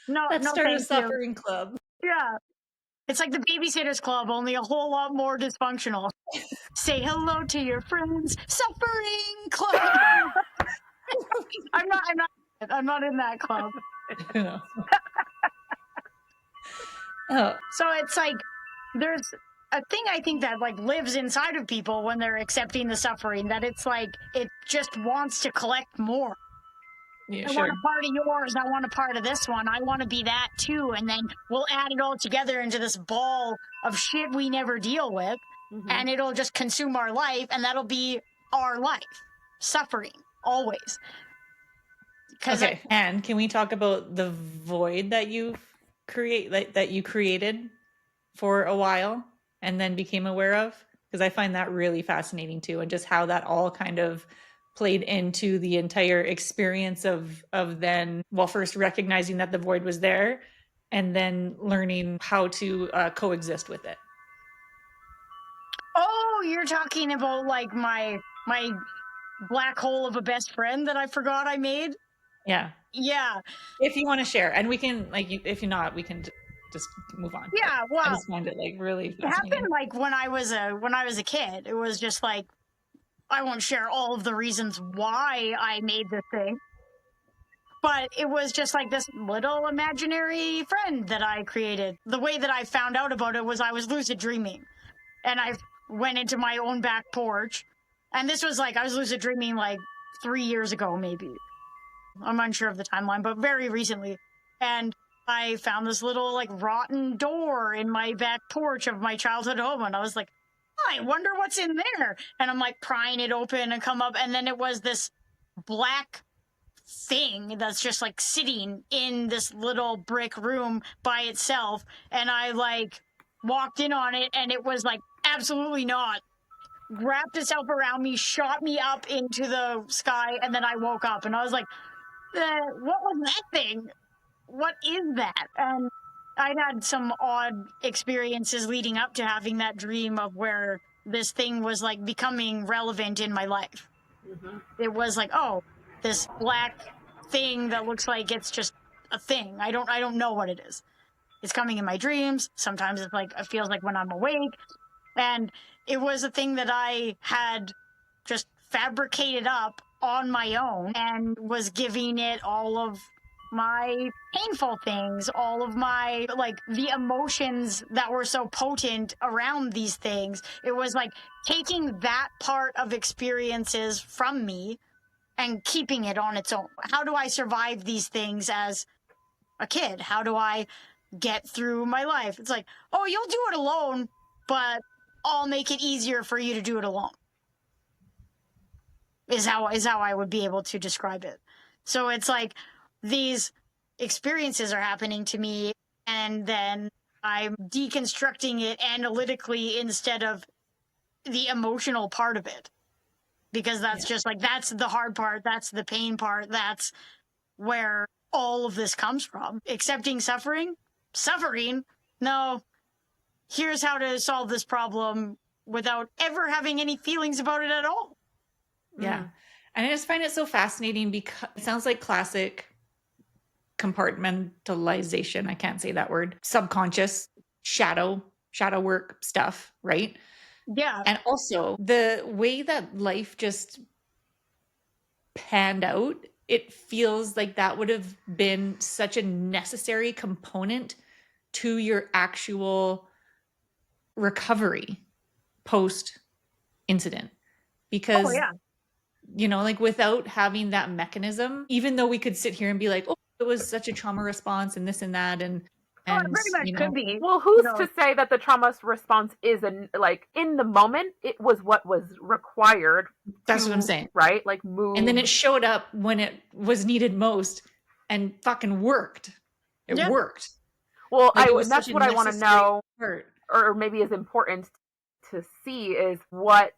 Speaker 2: no,
Speaker 1: Let's
Speaker 2: no,
Speaker 1: start a
Speaker 2: thank you.
Speaker 1: suffering club.
Speaker 2: Yeah. It's like the Babysitters Club, only a whole lot more dysfunctional. Say hello to your friends, suffering club. I'm not in that club.
Speaker 1: No. Oh,
Speaker 2: So it's like there's a thing I think that like lives inside of people when they're accepting the suffering, that it's like it just wants to collect more.
Speaker 1: yeah,
Speaker 2: I
Speaker 1: sure.
Speaker 2: want a part of yours. I want a part of this one. I want to be that too. And then we'll add it all together into this ball of shit we never deal with. And it'll just consume our life. And that'll be our life. Suffering. Always.
Speaker 1: Okay. And can we talk about the void that you created for a while and then became aware of? Because I find that really fascinating too. And just how that all kind of played into the entire experience of then, well, first recognizing that the void was there and then learning how to coexist with it.
Speaker 2: Oh, you're talking about like my black hole of a best friend that I forgot I made?
Speaker 1: Yeah.
Speaker 2: Yeah.
Speaker 1: If you want to share, and we can, like, if you're not, we can just move on.
Speaker 2: Yeah,
Speaker 1: But
Speaker 2: well,
Speaker 1: I just find it like really
Speaker 2: it
Speaker 1: fascinating.
Speaker 2: happened like when I was a kid. It was just like, I won't share all of the reasons why I made this thing, but it was just like this little imaginary friend that I created. The way that I found out about it was I was lucid dreaming, and I went into my own back porch, and this was like I was lucid dreaming like 3 years ago, maybe. I'm unsure of the timeline, but very recently. And I found this little like rotten door in my back porch of my childhood home, and I was like, I wonder what's in there. And I'm like prying it open and come up, and then it was this black thing that's just like sitting in this little brick room by itself. And I like walked in on it, and it was like absolutely not. Wrapped itself around me, shot me up into the sky, and then I woke up, and I was like, what was that thing? What is that? And I'd had some odd experiences leading up to having that dream of where this thing was like becoming relevant in my life. It was like, oh, this black thing that looks like it's just a thing. I don't know what it is. It's coming in my dreams. Sometimes it's like it feels like when I'm awake. And it was a thing that I had just fabricated up on my own and was giving it all of my painful things, all of my like the emotions that were so potent around these things. It was like taking that part of experiences from me and keeping it on its own. How do I survive these things as a kid? How do I get through my life? It's like, oh, you'll do it alone, but I'll make it easier for you to do it alone. Is how I would be able to describe it. So it's like these experiences are happening to me, and then I'm deconstructing it analytically instead of the emotional part of it. Because that's just like, that's the hard part, that's the pain part, that's where all of this comes from. Accepting suffering? No. Here's how to solve this problem without ever having any feelings about it at all.
Speaker 1: Yeah. And I just find it so fascinating because it sounds like classic compartmentalization. I can't say that word. Subconscious shadow work stuff, right?
Speaker 2: Yeah.
Speaker 1: And also the way that life just panned out, it feels like that would have been such a necessary component to your actual recovery post incident. Because you know, like without having that mechanism, even though we could sit here and be like, oh, it was such a trauma response and this and that, and
Speaker 2: pretty much
Speaker 1: you know,
Speaker 2: could be.
Speaker 3: Well, who's to say that the trauma response isn't like in the moment? It was what was required.
Speaker 1: That's what I'm saying,
Speaker 3: right? Like move,
Speaker 1: and then it showed up when it was needed most, and fucking worked. It worked.
Speaker 3: Well,
Speaker 1: like
Speaker 3: that's what I want to know, or maybe is important to see is what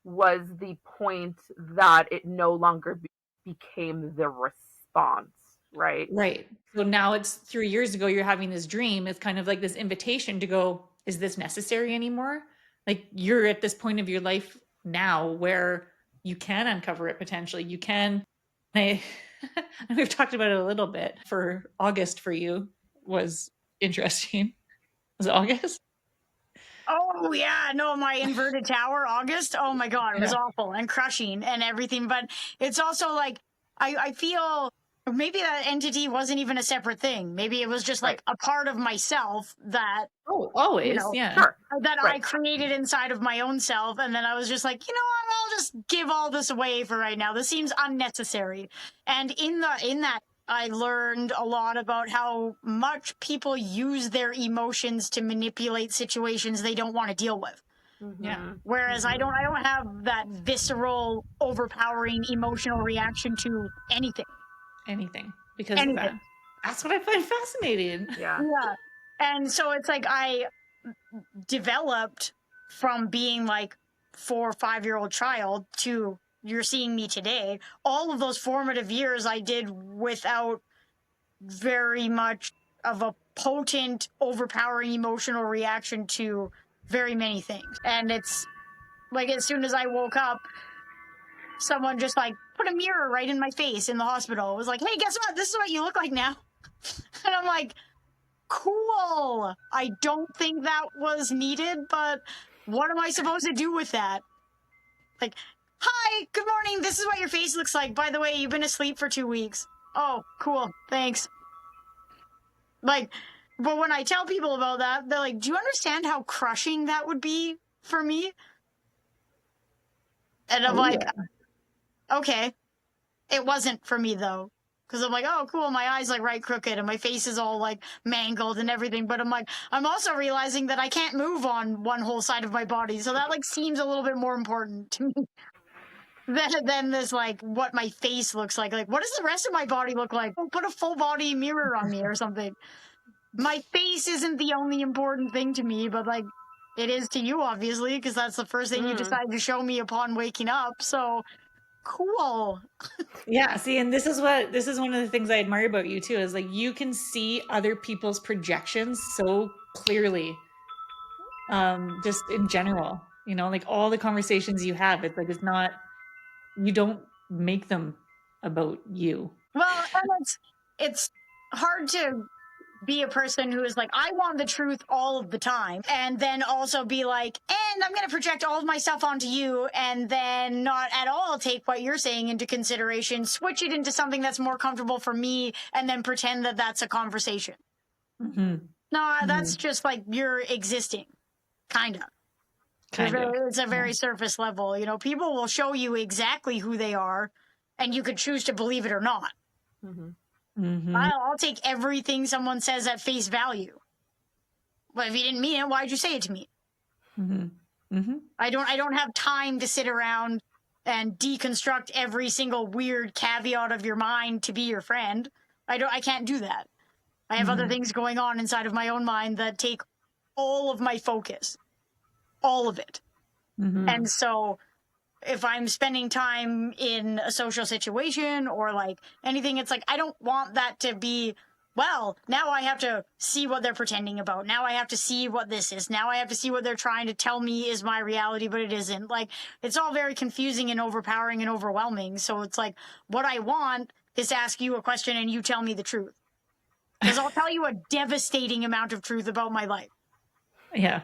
Speaker 3: was the point that it no longer became the response, right?
Speaker 1: Right. So now it's 3 years ago, you're having this dream. It's kind of like this invitation to go, is this necessary anymore? Like you're at this point of your life now where you can uncover it potentially. You can. I, and we've talked about it a little bit. For August for you was interesting. Was it August?
Speaker 2: Oh yeah, no, my inverted tower, August. Oh my god, it was
Speaker 1: Yeah.
Speaker 2: awful and crushing and everything. But it's also like I feel maybe that entity wasn't even a separate thing. Maybe it was just like
Speaker 3: Right.
Speaker 2: a part of myself that
Speaker 1: Oh, always.
Speaker 2: know,
Speaker 1: Yeah.
Speaker 3: Sure.
Speaker 2: that I
Speaker 3: Right.
Speaker 2: created inside of my own self, and then I was just like, you know what, I'll just give all this away for right now. This seems unnecessary. And in that I learned a lot about how much people use their emotions to manipulate situations they don't want to deal with.
Speaker 1: Yeah.
Speaker 2: Whereas I don't have that visceral, overpowering emotional reaction to anything.
Speaker 1: Anything because of
Speaker 2: Anything.
Speaker 1: that. That's what I find fascinating.
Speaker 3: Yeah.
Speaker 2: Yeah. And so it's like I developed from being like 4 or 5-year-old child to you're seeing me today. All of those formative years I did without very much of a potent, overpowering emotional reaction to very many things. And it's like as soon as I woke up, someone just like put a mirror right in my face in the hospital. It was like, hey, guess what? This is what you look like now. And I'm like, cool. I don't think that was needed, but what am I supposed to do with that? Like, hi, good morning. This is what your face looks like. By the way, you've been asleep for 2 weeks. Oh, cool. Thanks. Like, but when I tell people about that, they're like, do you understand how crushing that would be for me? And I'm
Speaker 1: Oh,
Speaker 2: like,
Speaker 1: yeah.
Speaker 2: okay. It wasn't for me though. Because I'm like, oh, cool, my eye's like right crooked and my face is all like mangled and everything. But I'm like, I'm also realizing that I can't move on one whole side of my body. So that like seems a little bit more important to me than this like what my face looks like. Like, what does the rest of my body look like? Oh, put a full body mirror on me or something. My face isn't the only important thing to me, but like it is to you, obviously, because that's the first thing you decide to show me upon waking up. So cool.
Speaker 1: Yeah, see, and this is one of the things I admire about you too, is like you can see other people's projections so clearly. Just in general, like all the conversations you have, it's like you don't make them about you.
Speaker 2: Well, and it's hard to be a person who is like, I want the truth all of the time, and then also be like, and I'm going to project all of myself onto you, and then not at all take what you're saying into consideration, switch it into something that's more comfortable for me, and then pretend that that's a conversation.
Speaker 1: Mm-hmm.
Speaker 2: No, that's just like you're existing, kind of. It's a very surface level. People will show you exactly who they are, and you could choose to believe it or not. I'll take everything someone says at face value. But if you didn't mean it, why'd you say it to me? I don't have time to sit around and deconstruct every single weird caveat of your mind to be your friend. I can't do that. I have other things going on inside of my own mind that take all of my focus. All of it. And so if I'm spending time in a social situation or like anything, it's like I don't want that to be, well, now I have to see what they're pretending about. Now I have to see what this is. Now I have to see what they're trying to tell me is my reality, but it isn't. Like, it's all very confusing and overpowering and overwhelming. So it's like, what I want is to ask you a question and you tell me the truth. Because I'll tell you a devastating amount of truth about my life.
Speaker 1: Yeah.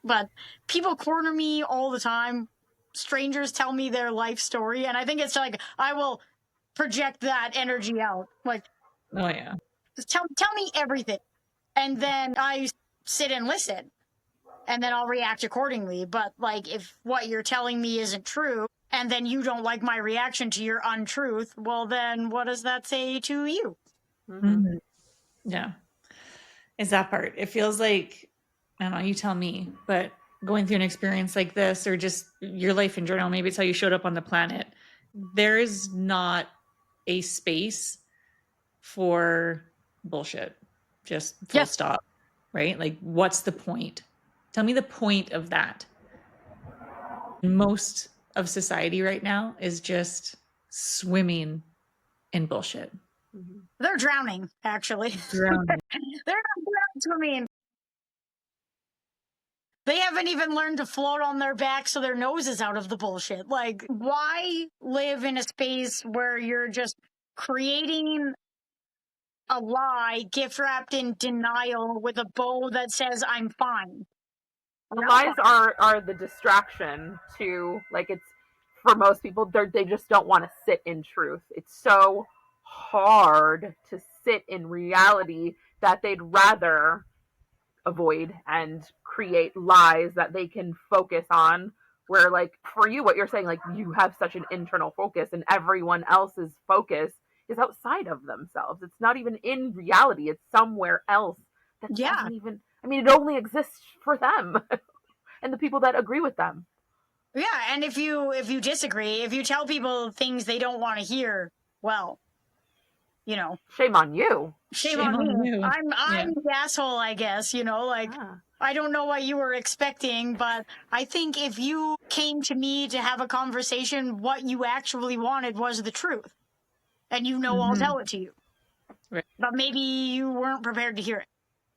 Speaker 2: But people corner me all the time. Strangers tell me their life story, and I think it's like I will project that energy out. Like,
Speaker 1: Oh yeah.
Speaker 2: just tell me everything, and then I sit and listen, and then I'll react accordingly. But like, if what you're telling me isn't true, and then you don't like my reaction to your untruth, well, then what does that say to you?
Speaker 1: Yeah. It's that part. It feels like, I don't know, you tell me, but going through an experience like this or just your life in general, maybe it's how you showed up on the planet, there is not a space for bullshit. Just full stop, right? Like, what's the point? Tell me the point of that. Most of society right now is just swimming in bullshit.
Speaker 2: They're drowning, actually.
Speaker 1: Drowning.
Speaker 2: They're not swimming. They haven't even learned to float on their back so their nose is out of the bullshit. Like, why live in a space where you're just creating a lie, gift wrapped in denial with a bow that says, I'm fine?
Speaker 3: The lies are the distraction to, like, it's, for most people, they just don't want to sit in truth. It's so hard to sit in reality that they'd rather avoid and create lies that they can focus on, where, like, for you, what you're saying, like, you have such an internal focus and everyone else's focus is outside of themselves. It's not even in reality. It's somewhere else that doesn't even, I mean, it only exists for them and the people that agree with them.
Speaker 2: Yeah, and if you disagree, if you tell people things they don't want to hear, well, you know,
Speaker 3: shame on you.
Speaker 2: Shame on me. I'm the asshole, I guess, you know, like, I don't know what you were expecting, but I think if you came to me to have a conversation, what you actually wanted was the truth. And you know, I'll tell it to you.
Speaker 1: Right.
Speaker 2: But maybe you weren't prepared to hear it.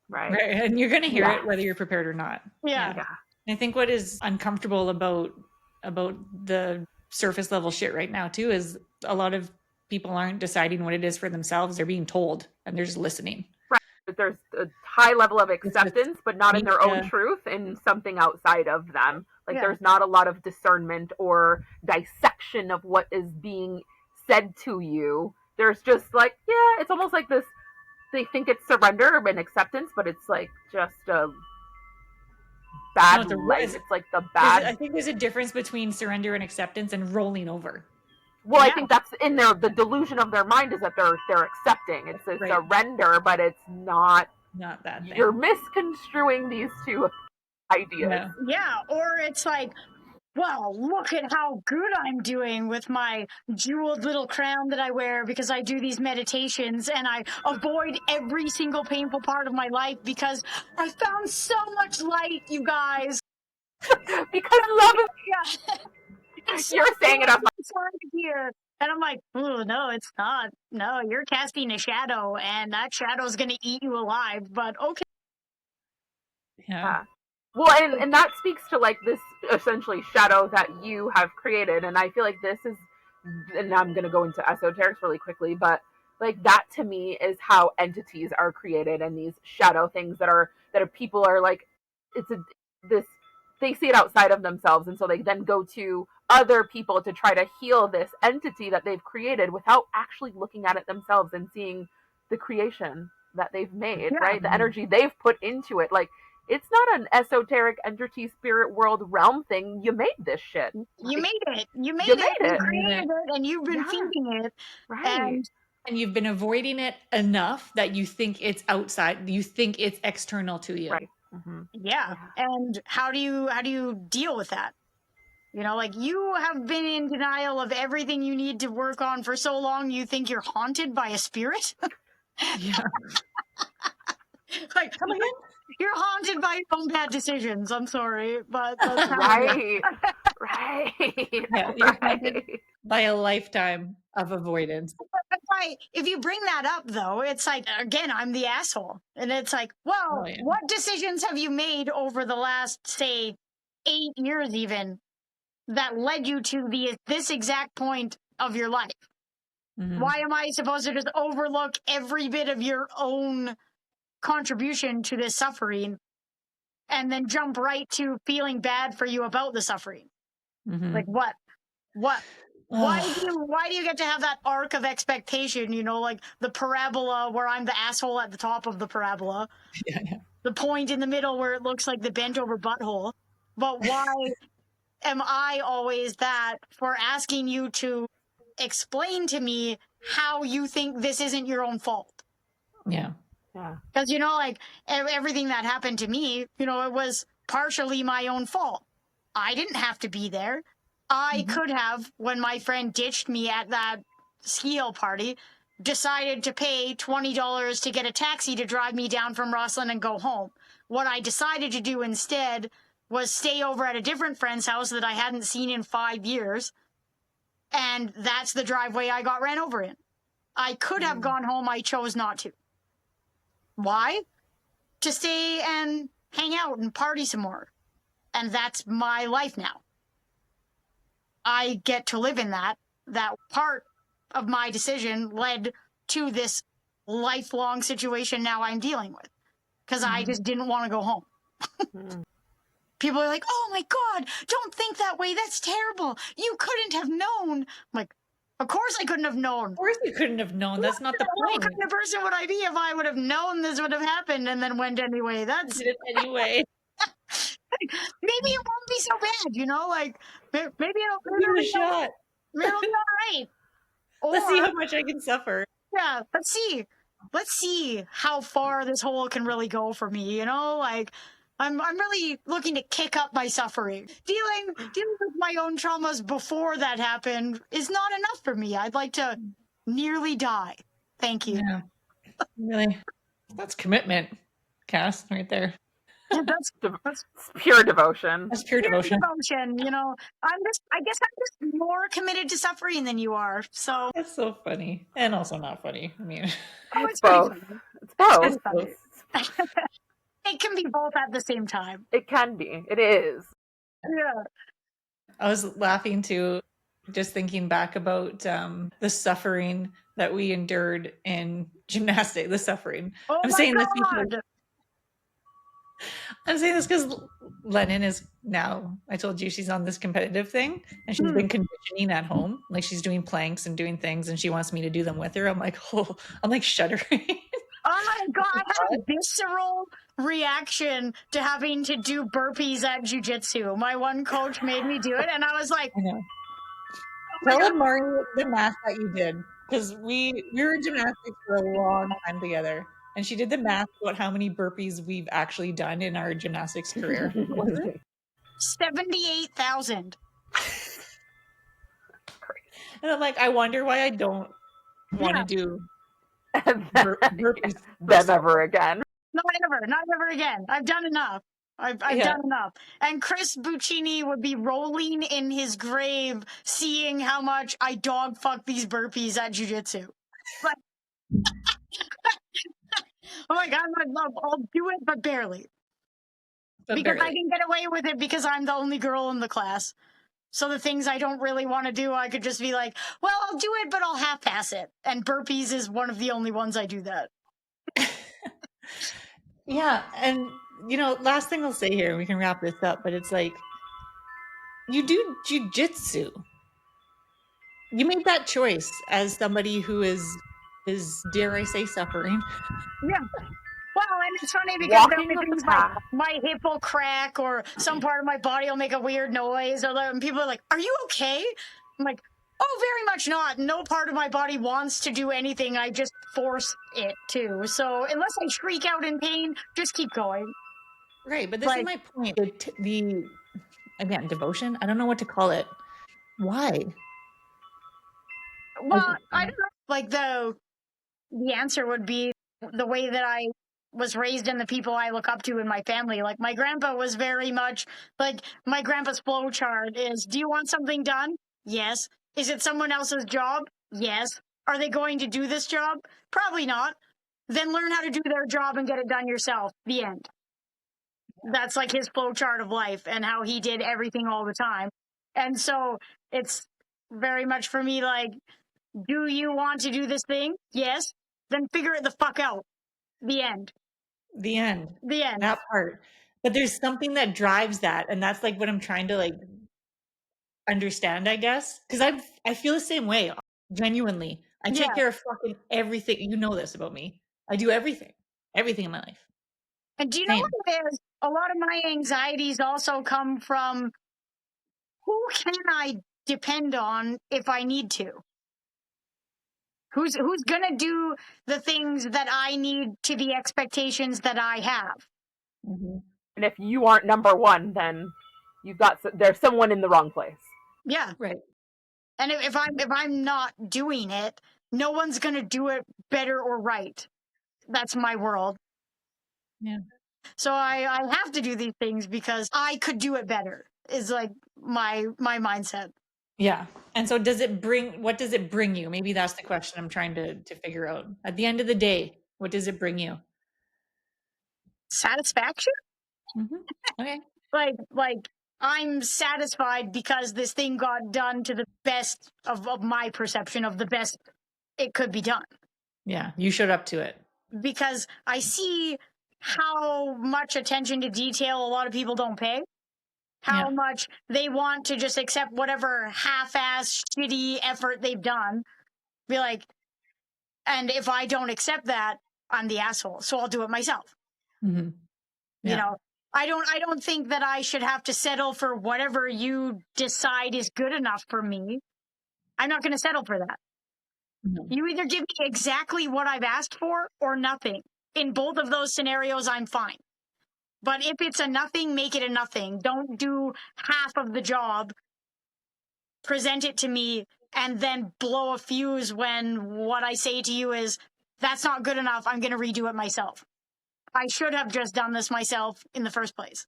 Speaker 3: Right.
Speaker 1: And you're going to hear it whether you're prepared or not.
Speaker 2: Yeah.
Speaker 1: I think what is uncomfortable about the surface level shit right now too is a lot of people aren't deciding what it is for themselves. They're being told and they're just listening.
Speaker 3: Right. There's a high level of acceptance, but not in their own truth, in something outside of them. Like, there's not a lot of discernment or dissection of what is being said to you. There's just, like, it's almost like this, they think it's surrender and acceptance, but it's like just a bad life. It's like the bad.
Speaker 1: I think there's a difference between surrender and acceptance and rolling over.
Speaker 3: Well, I think that's in there. The delusion of their mind is that they're accepting. It's a surrender, but it's not
Speaker 1: that thing.
Speaker 3: You're misconstruing these two ideas.
Speaker 2: Yeah, or it's like, well, look at how good I'm doing with my jeweled little crown that I wear because I do these meditations and I avoid every single painful part of my life because I found so much light, you guys.
Speaker 3: Because love is... You're saying it up
Speaker 2: here. And I'm like, oh, no, it's not. No, you're casting a shadow and that shadow's going to eat you alive, but okay.
Speaker 3: Yeah. Well, and that speaks to, like, this essentially shadow that you have created. And I feel like this is, and I'm going to go into esoterics really quickly, but, like, that to me is how entities are created, and these shadow things that are people are like, they see it outside of themselves. And so they then go to other people to try to heal this entity that they've created without actually looking at it themselves and seeing the creation that they've made, right? The energy they've put into it. Like, it's not an esoteric entity spirit world realm thing. You made this shit.
Speaker 2: You made it. You created it, and you've been feeding it.
Speaker 3: Right.
Speaker 1: And you've been avoiding it enough that you think it's outside. You think it's external to you.
Speaker 3: Right.
Speaker 2: Mm-hmm. Yeah. And how do you deal with that? You know, like, you have been in denial of everything you need to work on for so long, you think you're haunted by a spirit?
Speaker 1: Yeah.
Speaker 2: Like, come again? You're haunted by your own bad decisions. I'm sorry, but that's
Speaker 3: right. Right.
Speaker 1: Yeah, you're haunted by a lifetime of avoidance.
Speaker 2: If you bring that up, though, it's like, again, I'm the asshole. And it's like, well, what decisions have you made over the last, say, 8 years even, that led you to this exact point of your life? Mm-hmm. Why am I supposed to just overlook every bit of your own contribution to this suffering and then jump right to feeling bad for you about the suffering? Mm-hmm. Like, what? Why do you get to have that arc of expectation, you know, like the parabola where I'm the asshole at the top of the parabola, the point in the middle where it looks like the bent over butthole, but why am I always that for asking you to explain to me how you think this isn't your own fault?
Speaker 1: Yeah.
Speaker 2: Because, you know, like, everything that happened to me, you know, it was partially my own fault. I didn't have to be there. I could have, when my friend ditched me at that ski party, decided to pay $20 to get a taxi to drive me down from Roslyn and go home. What I decided to do instead was stay over at a different friend's house that I hadn't seen in 5 years. And that's the driveway I got ran over in. I could have gone home. I chose not to. Why? To stay and hang out and party some more. And that's my life now. I get to live in that. That part of my decision led to this lifelong situation now I'm dealing with. Because I just didn't want to go home. People are like, oh my God, don't think that way. That's terrible. You couldn't have known. I'm like, of course I couldn't have known.
Speaker 1: Of course you couldn't have known. That's not the
Speaker 2: What
Speaker 1: point.
Speaker 2: kind of person would I be if I would have known this would have happened and then went anyway? That's
Speaker 1: Did it anyway.
Speaker 2: maybe it won't be so bad, you know? Like maybe it'll
Speaker 1: Give it a shot.
Speaker 2: maybe it'll be all right.
Speaker 1: Let's see
Speaker 2: Or-
Speaker 1: how much I can suffer.
Speaker 2: Yeah, let's see how far this hole can really go for me, you know? Like I'm really looking to kick up my suffering. Dealing with my own traumas before that happened is not enough for me. I'd like to nearly die. Thank you.
Speaker 1: Yeah. Really. That's commitment, Cass, right there.
Speaker 2: That's
Speaker 3: It's pure devotion.
Speaker 1: That's pure devotion.
Speaker 2: devotion, you know. I guess I'm just more committed to suffering than you are. So
Speaker 1: That's so funny. And also not funny. I mean,
Speaker 3: It's
Speaker 2: pretty
Speaker 3: both.
Speaker 2: funny.
Speaker 3: It's both.
Speaker 2: It's funny. It can be both at the same time.
Speaker 3: It can be. It is.
Speaker 2: Yeah.
Speaker 1: I was laughing too, just thinking back about the suffering that we endured in gymnastics. The suffering.
Speaker 2: Oh
Speaker 1: I'm
Speaker 2: my
Speaker 1: saying this
Speaker 2: God.
Speaker 1: because I'm saying this because Lennon is now, I told you she's on this competitive thing and she's been conditioning at home. Like she's doing planks and doing things and she wants me to do them with her. I'm like, oh, I'm like shuddering.
Speaker 2: Oh my God, I had a visceral reaction to having to do burpees at jiu-jitsu. My one coach made me do it, and I was like,
Speaker 1: I know.
Speaker 2: my
Speaker 1: Tell
Speaker 2: God.
Speaker 1: Amari the math that you did. Because we were in gymnastics for a long time together. And she did the math about how many burpees we've actually done in our gymnastics career. What was it?
Speaker 2: 78,000.
Speaker 1: And I'm like, I wonder why I don't want to do
Speaker 3: And then,
Speaker 1: burpees.
Speaker 3: then ever again.
Speaker 2: Not ever again. I've done enough. I've
Speaker 1: Yeah.
Speaker 2: done enough. And Chris Buccini would be rolling in his grave seeing how much I dog fuck these burpees at jiu-jitsu. Like, oh my God, I'll do it, but barely.
Speaker 1: But
Speaker 2: Because I
Speaker 1: barely.
Speaker 2: can get away with it because I'm the only girl in the class. So the things I don't really want to do, I could just be like, well, I'll do it, but I'll half-pass it. And burpees is one of the only ones I do that.
Speaker 1: Yeah, and last thing I'll say here, we can wrap this up, but it's like you do jujitsu. You made that choice as somebody who is dare I say suffering.
Speaker 2: Yeah. Well, and it's funny because
Speaker 3: Walking
Speaker 2: there'll be
Speaker 3: the
Speaker 2: things like
Speaker 3: path.
Speaker 2: my hip will crack or some part of my body will make a weird noise, and people are like, "Are you okay?" I'm like, "Oh, very much not. No part of my body wants to do anything. I just force it to. So unless I shriek out in pain, just keep going."
Speaker 1: Right, but this
Speaker 2: Like-
Speaker 1: is my point. The again, devotion, I don't know what to call it. Why?
Speaker 2: Well, I don't know. Like the answer would be the way that I was raised and the people I look up to in my family. Like my grandpa was very much like my grandpa's flowchart is, do you want something done? Yes. Is it someone else's job? Yes. Are they going to do this job? Probably not. Then learn how to do their job and get it done yourself. The end. That's like his flowchart of life and how he did everything all the time. And so it's very much for me like, do you want to do this thing? Yes. Then figure it the fuck out. The end.
Speaker 1: The end.
Speaker 2: The end.
Speaker 1: That part. But there's something that drives that, and that's like what I'm trying to like understand, I guess. Because I feel the same way, genuinely. I take
Speaker 2: Yeah.
Speaker 1: care of fucking everything. You know this about me. I do everything. Everything in my life.
Speaker 2: And do you know
Speaker 1: Same.
Speaker 2: what it is? A lot of my anxieties also come from who can I depend on if I need to? Who's gonna do the things that I need to the expectations that I have?
Speaker 1: Mhm.
Speaker 3: And if you aren't number one, then there's someone in the wrong place.
Speaker 2: Yeah.
Speaker 1: Right.
Speaker 2: And if I'm not doing it, no one's gonna do it better or right. That's my world.
Speaker 1: Yeah.
Speaker 2: So I have to do these things because I could do it better, is like my mindset.
Speaker 1: Yeah. And so what does it bring you? Maybe that's the question I'm trying to figure out. At the end of the day, what does it bring you?
Speaker 2: Satisfaction?
Speaker 1: Okay.
Speaker 2: Like I'm satisfied because this thing got done to the best of my perception of the best it could be done.
Speaker 1: Yeah. You showed up to it.
Speaker 2: Because I see how much attention to detail a lot of people don't pay. How much they want to just accept whatever half-ass shitty effort they've done. Be like, and if I don't accept that, I'm the asshole. So I'll do it myself.
Speaker 1: Mm-hmm. Yeah.
Speaker 2: You know, I don't think that I should have to settle for whatever you decide is good enough for me. I'm not going to settle for that.
Speaker 1: Mm-hmm.
Speaker 2: You either give me exactly what I've asked for or nothing. In both of those scenarios, I'm fine. But if it's a nothing, make it a nothing. Don't do half of the job, present it to me, and then blow a fuse when what I say to you is, that's not good enough, I'm going to redo it myself. I should have just done this myself in the first place.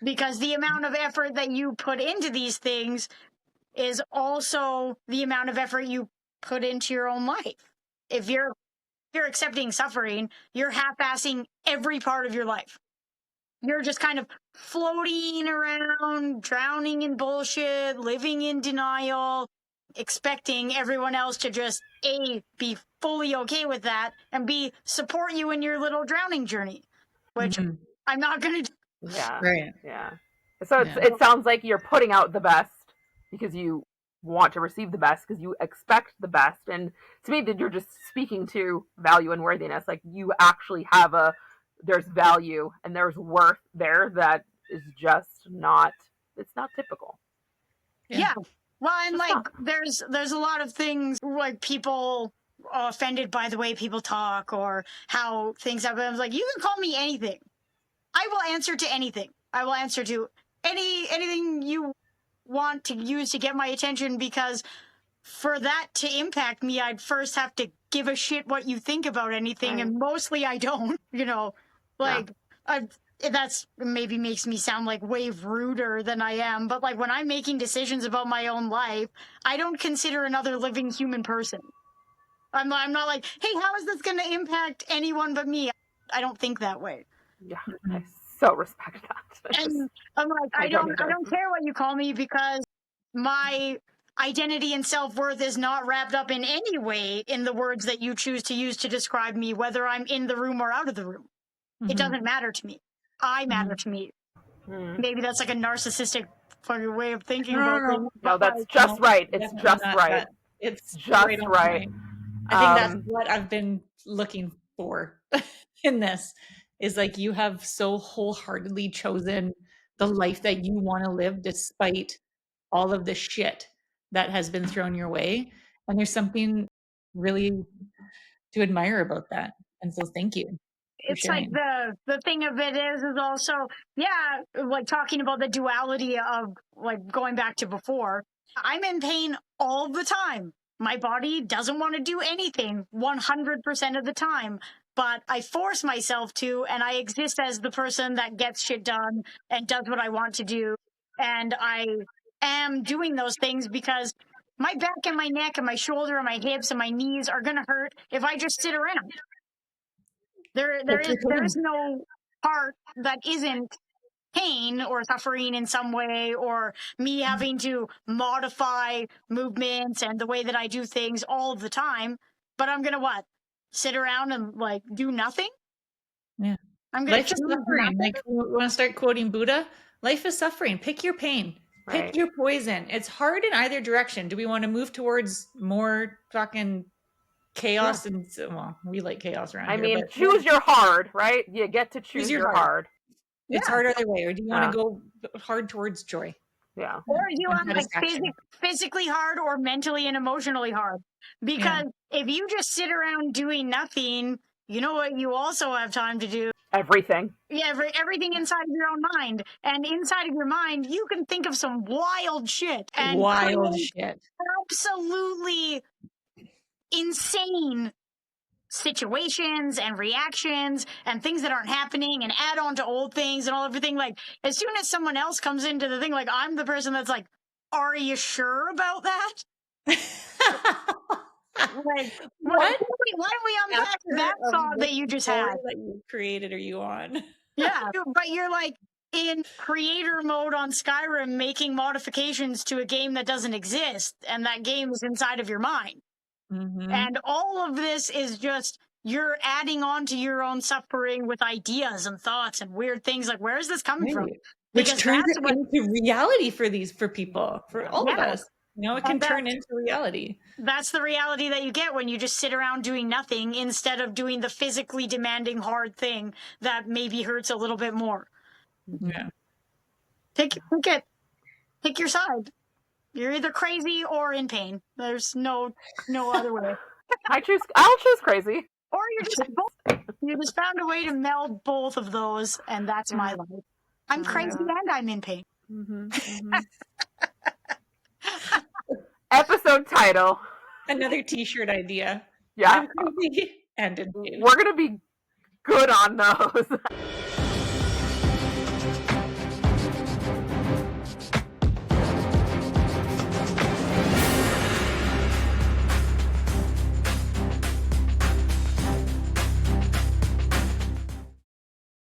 Speaker 2: Because the amount of effort that you put into these things is also the amount of effort you put into your own life. If you're accepting suffering, you're half-assing every part of your life. You're just kind of floating around, drowning in bullshit, living in denial, expecting everyone else to just A, be fully okay with that, and B, support you in your little drowning journey, which I'm not going to do.
Speaker 3: Yeah.
Speaker 1: Right.
Speaker 3: Yeah. So it sounds like you're putting out the best because you want to receive the best because you expect the best. And to me, that you're just speaking to value and worthiness. Like you actually have there's value and there's worth there that is just not, it's not typical.
Speaker 2: Yeah. Well, and like there's a lot of things like people are offended by the way people talk or how things happen. I was like, you can call me anything. I will answer to anything. I will answer to anything you want to use to get my attention, because for that to impact me, I'd first have to give a shit what you think about anything,
Speaker 3: Right.
Speaker 2: and mostly I don't, like that's maybe makes me sound like way ruder than I am, but like when I'm making decisions about my own life, I don't consider another living human person. I'm not like, hey, how is this going to impact anyone but me? I don't think that way.
Speaker 3: Yeah, I so respect that.
Speaker 2: And I'm like, I don't care what you call me, because my identity and self-worth is not wrapped up in any way in the words that you choose to use to describe me, whether I'm in the room or out of the room. It doesn't matter to me. I matter to me. Maybe that's like a narcissistic fucking way of thinking about things.
Speaker 3: No, that's just right. It's just right.
Speaker 1: It's
Speaker 3: just
Speaker 1: right. I think that's what I've been looking for in this, is like you have so wholeheartedly chosen the life that you want to live despite all of the shit that has been thrown your way. And there's something really to admire about that. And so thank you.
Speaker 2: It's like the thing of it is also, like talking about the duality of like going back to before. I'm in pain all the time. My body doesn't want to do anything 100% of the time, but I force myself to, and I exist as the person that gets shit done and does what I want to do. And I am doing those things because my back and my neck and my shoulder and my hips and my knees are going to hurt if I just sit around. There is no part that isn't pain or suffering in some way, or me having to modify movements and the way that I do things all the time. But I'm gonna sit around and like do nothing?
Speaker 1: Yeah.
Speaker 2: I'm gonna
Speaker 1: life is suffering. Like, you want to start quoting Buddha? Life is suffering. Pick your pain. Pick your poison. It's hard in either direction. Do we want to move towards more fucking chaos? And well, we like chaos around here.
Speaker 3: I mean,
Speaker 1: but
Speaker 3: choose your hard, right? You get to choose your hard.
Speaker 1: It's hard either way. Or do you want to go hard towards joy?
Speaker 3: Yeah.
Speaker 2: Or do you want like physically hard or mentally and emotionally hard? Because if you just sit around doing nothing, you know what you also have time to do?
Speaker 3: Everything.
Speaker 2: Yeah, everything inside of your own mind. And inside of your mind, you can think of some wild shit. And
Speaker 1: wild shit.
Speaker 2: Absolutely insane situations and reactions and things that aren't happening and add on to old things and all everything. Like, as soon as someone else comes into the thing, like, I'm the person that's like, are you sure about that? Like, why don't we unpack that thought that you just had?
Speaker 1: That you created, are you on?
Speaker 2: Yeah, but you're like in creator mode on Skyrim making modifications to a game that doesn't exist, and that game is inside of your mind.
Speaker 1: Mm-hmm.
Speaker 2: And all of this is just you're adding on to your own suffering with ideas and thoughts and weird things. Like, where is this coming from?
Speaker 1: Which
Speaker 2: Because
Speaker 1: turns
Speaker 2: that's
Speaker 1: it
Speaker 2: what-
Speaker 1: into reality for people, for all of
Speaker 2: Yeah.
Speaker 1: us. You know, it can
Speaker 2: And
Speaker 1: turn into reality.
Speaker 2: That's the reality that you get when you just sit around doing nothing instead of doing the physically demanding hard thing that maybe hurts a little bit more.
Speaker 1: Yeah.
Speaker 2: Pick your side. You're either crazy or in pain. There's no other way.
Speaker 3: I'll choose crazy.
Speaker 2: Or you're just both. You just found a way to meld both of those, and that's my life. I'm crazy and I'm in pain.
Speaker 3: Episode title.
Speaker 1: Another t-shirt idea.
Speaker 3: Yeah.
Speaker 1: I'm crazy and in pain.
Speaker 3: We're going to be good on those.